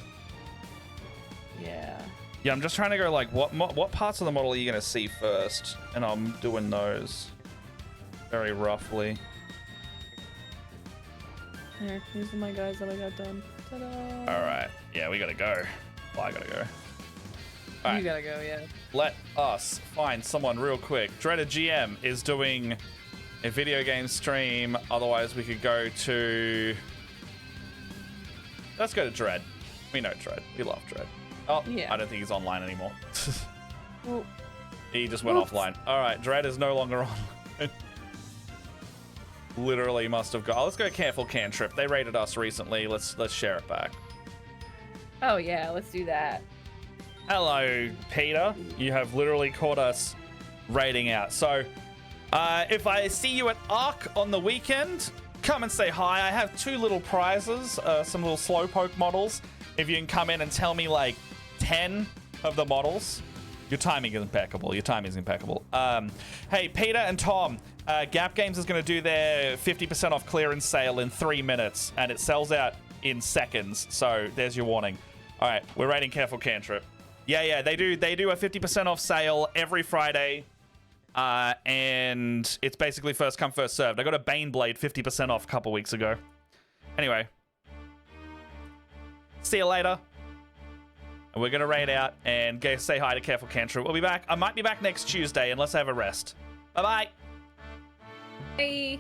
Speaker 1: Yeah.
Speaker 2: Yeah, I'm just trying to go like what parts of the model are you gonna see first, and I'm doing those very roughly.
Speaker 1: Here, these are my guys that I got done. Ta-da!
Speaker 2: All right, yeah, we gotta go. Well, I gotta go. All right.
Speaker 1: You gotta go, yeah.
Speaker 2: Let us find someone real quick. Dreaded GM is doing a video game stream. Otherwise, we could go to. Let's go to Dread. We know Dread. We love Dread. Oh,
Speaker 1: Yeah.
Speaker 2: I don't think he's online anymore.
Speaker 1: Well,
Speaker 2: He just went offline. All right, Dread is no longer online. Literally must have gone. Oh, let's go Careful Cantrip. They rated us recently. Let's share it back.
Speaker 1: oh yeah, let's do that.
Speaker 2: Hello, Peter. You have literally caught us rating out. So, if I see you at Arc on the weekend, come and say hi. I have 2 little prizes, some little Slowpoke models. If you can come in and tell me like 10 of the models, your timing is impeccable. Your timing is impeccable. Hey, Peter and Tom, Gap Games is going to do their 50% off clearance sale in 3 minutes, and it sells out in seconds. So there's your warning. All right, we're rating Careful Cantrip. Yeah, they do a 50% off sale every Friday, and it's basically first come, first served. I got a Baneblade 50% off a couple weeks ago. Anyway, see you later. And we're gonna raid out and go say hi to Careful Cantrip. We'll be back. I might be back next Tuesday unless I have a rest. Bye-bye.
Speaker 1: Bye.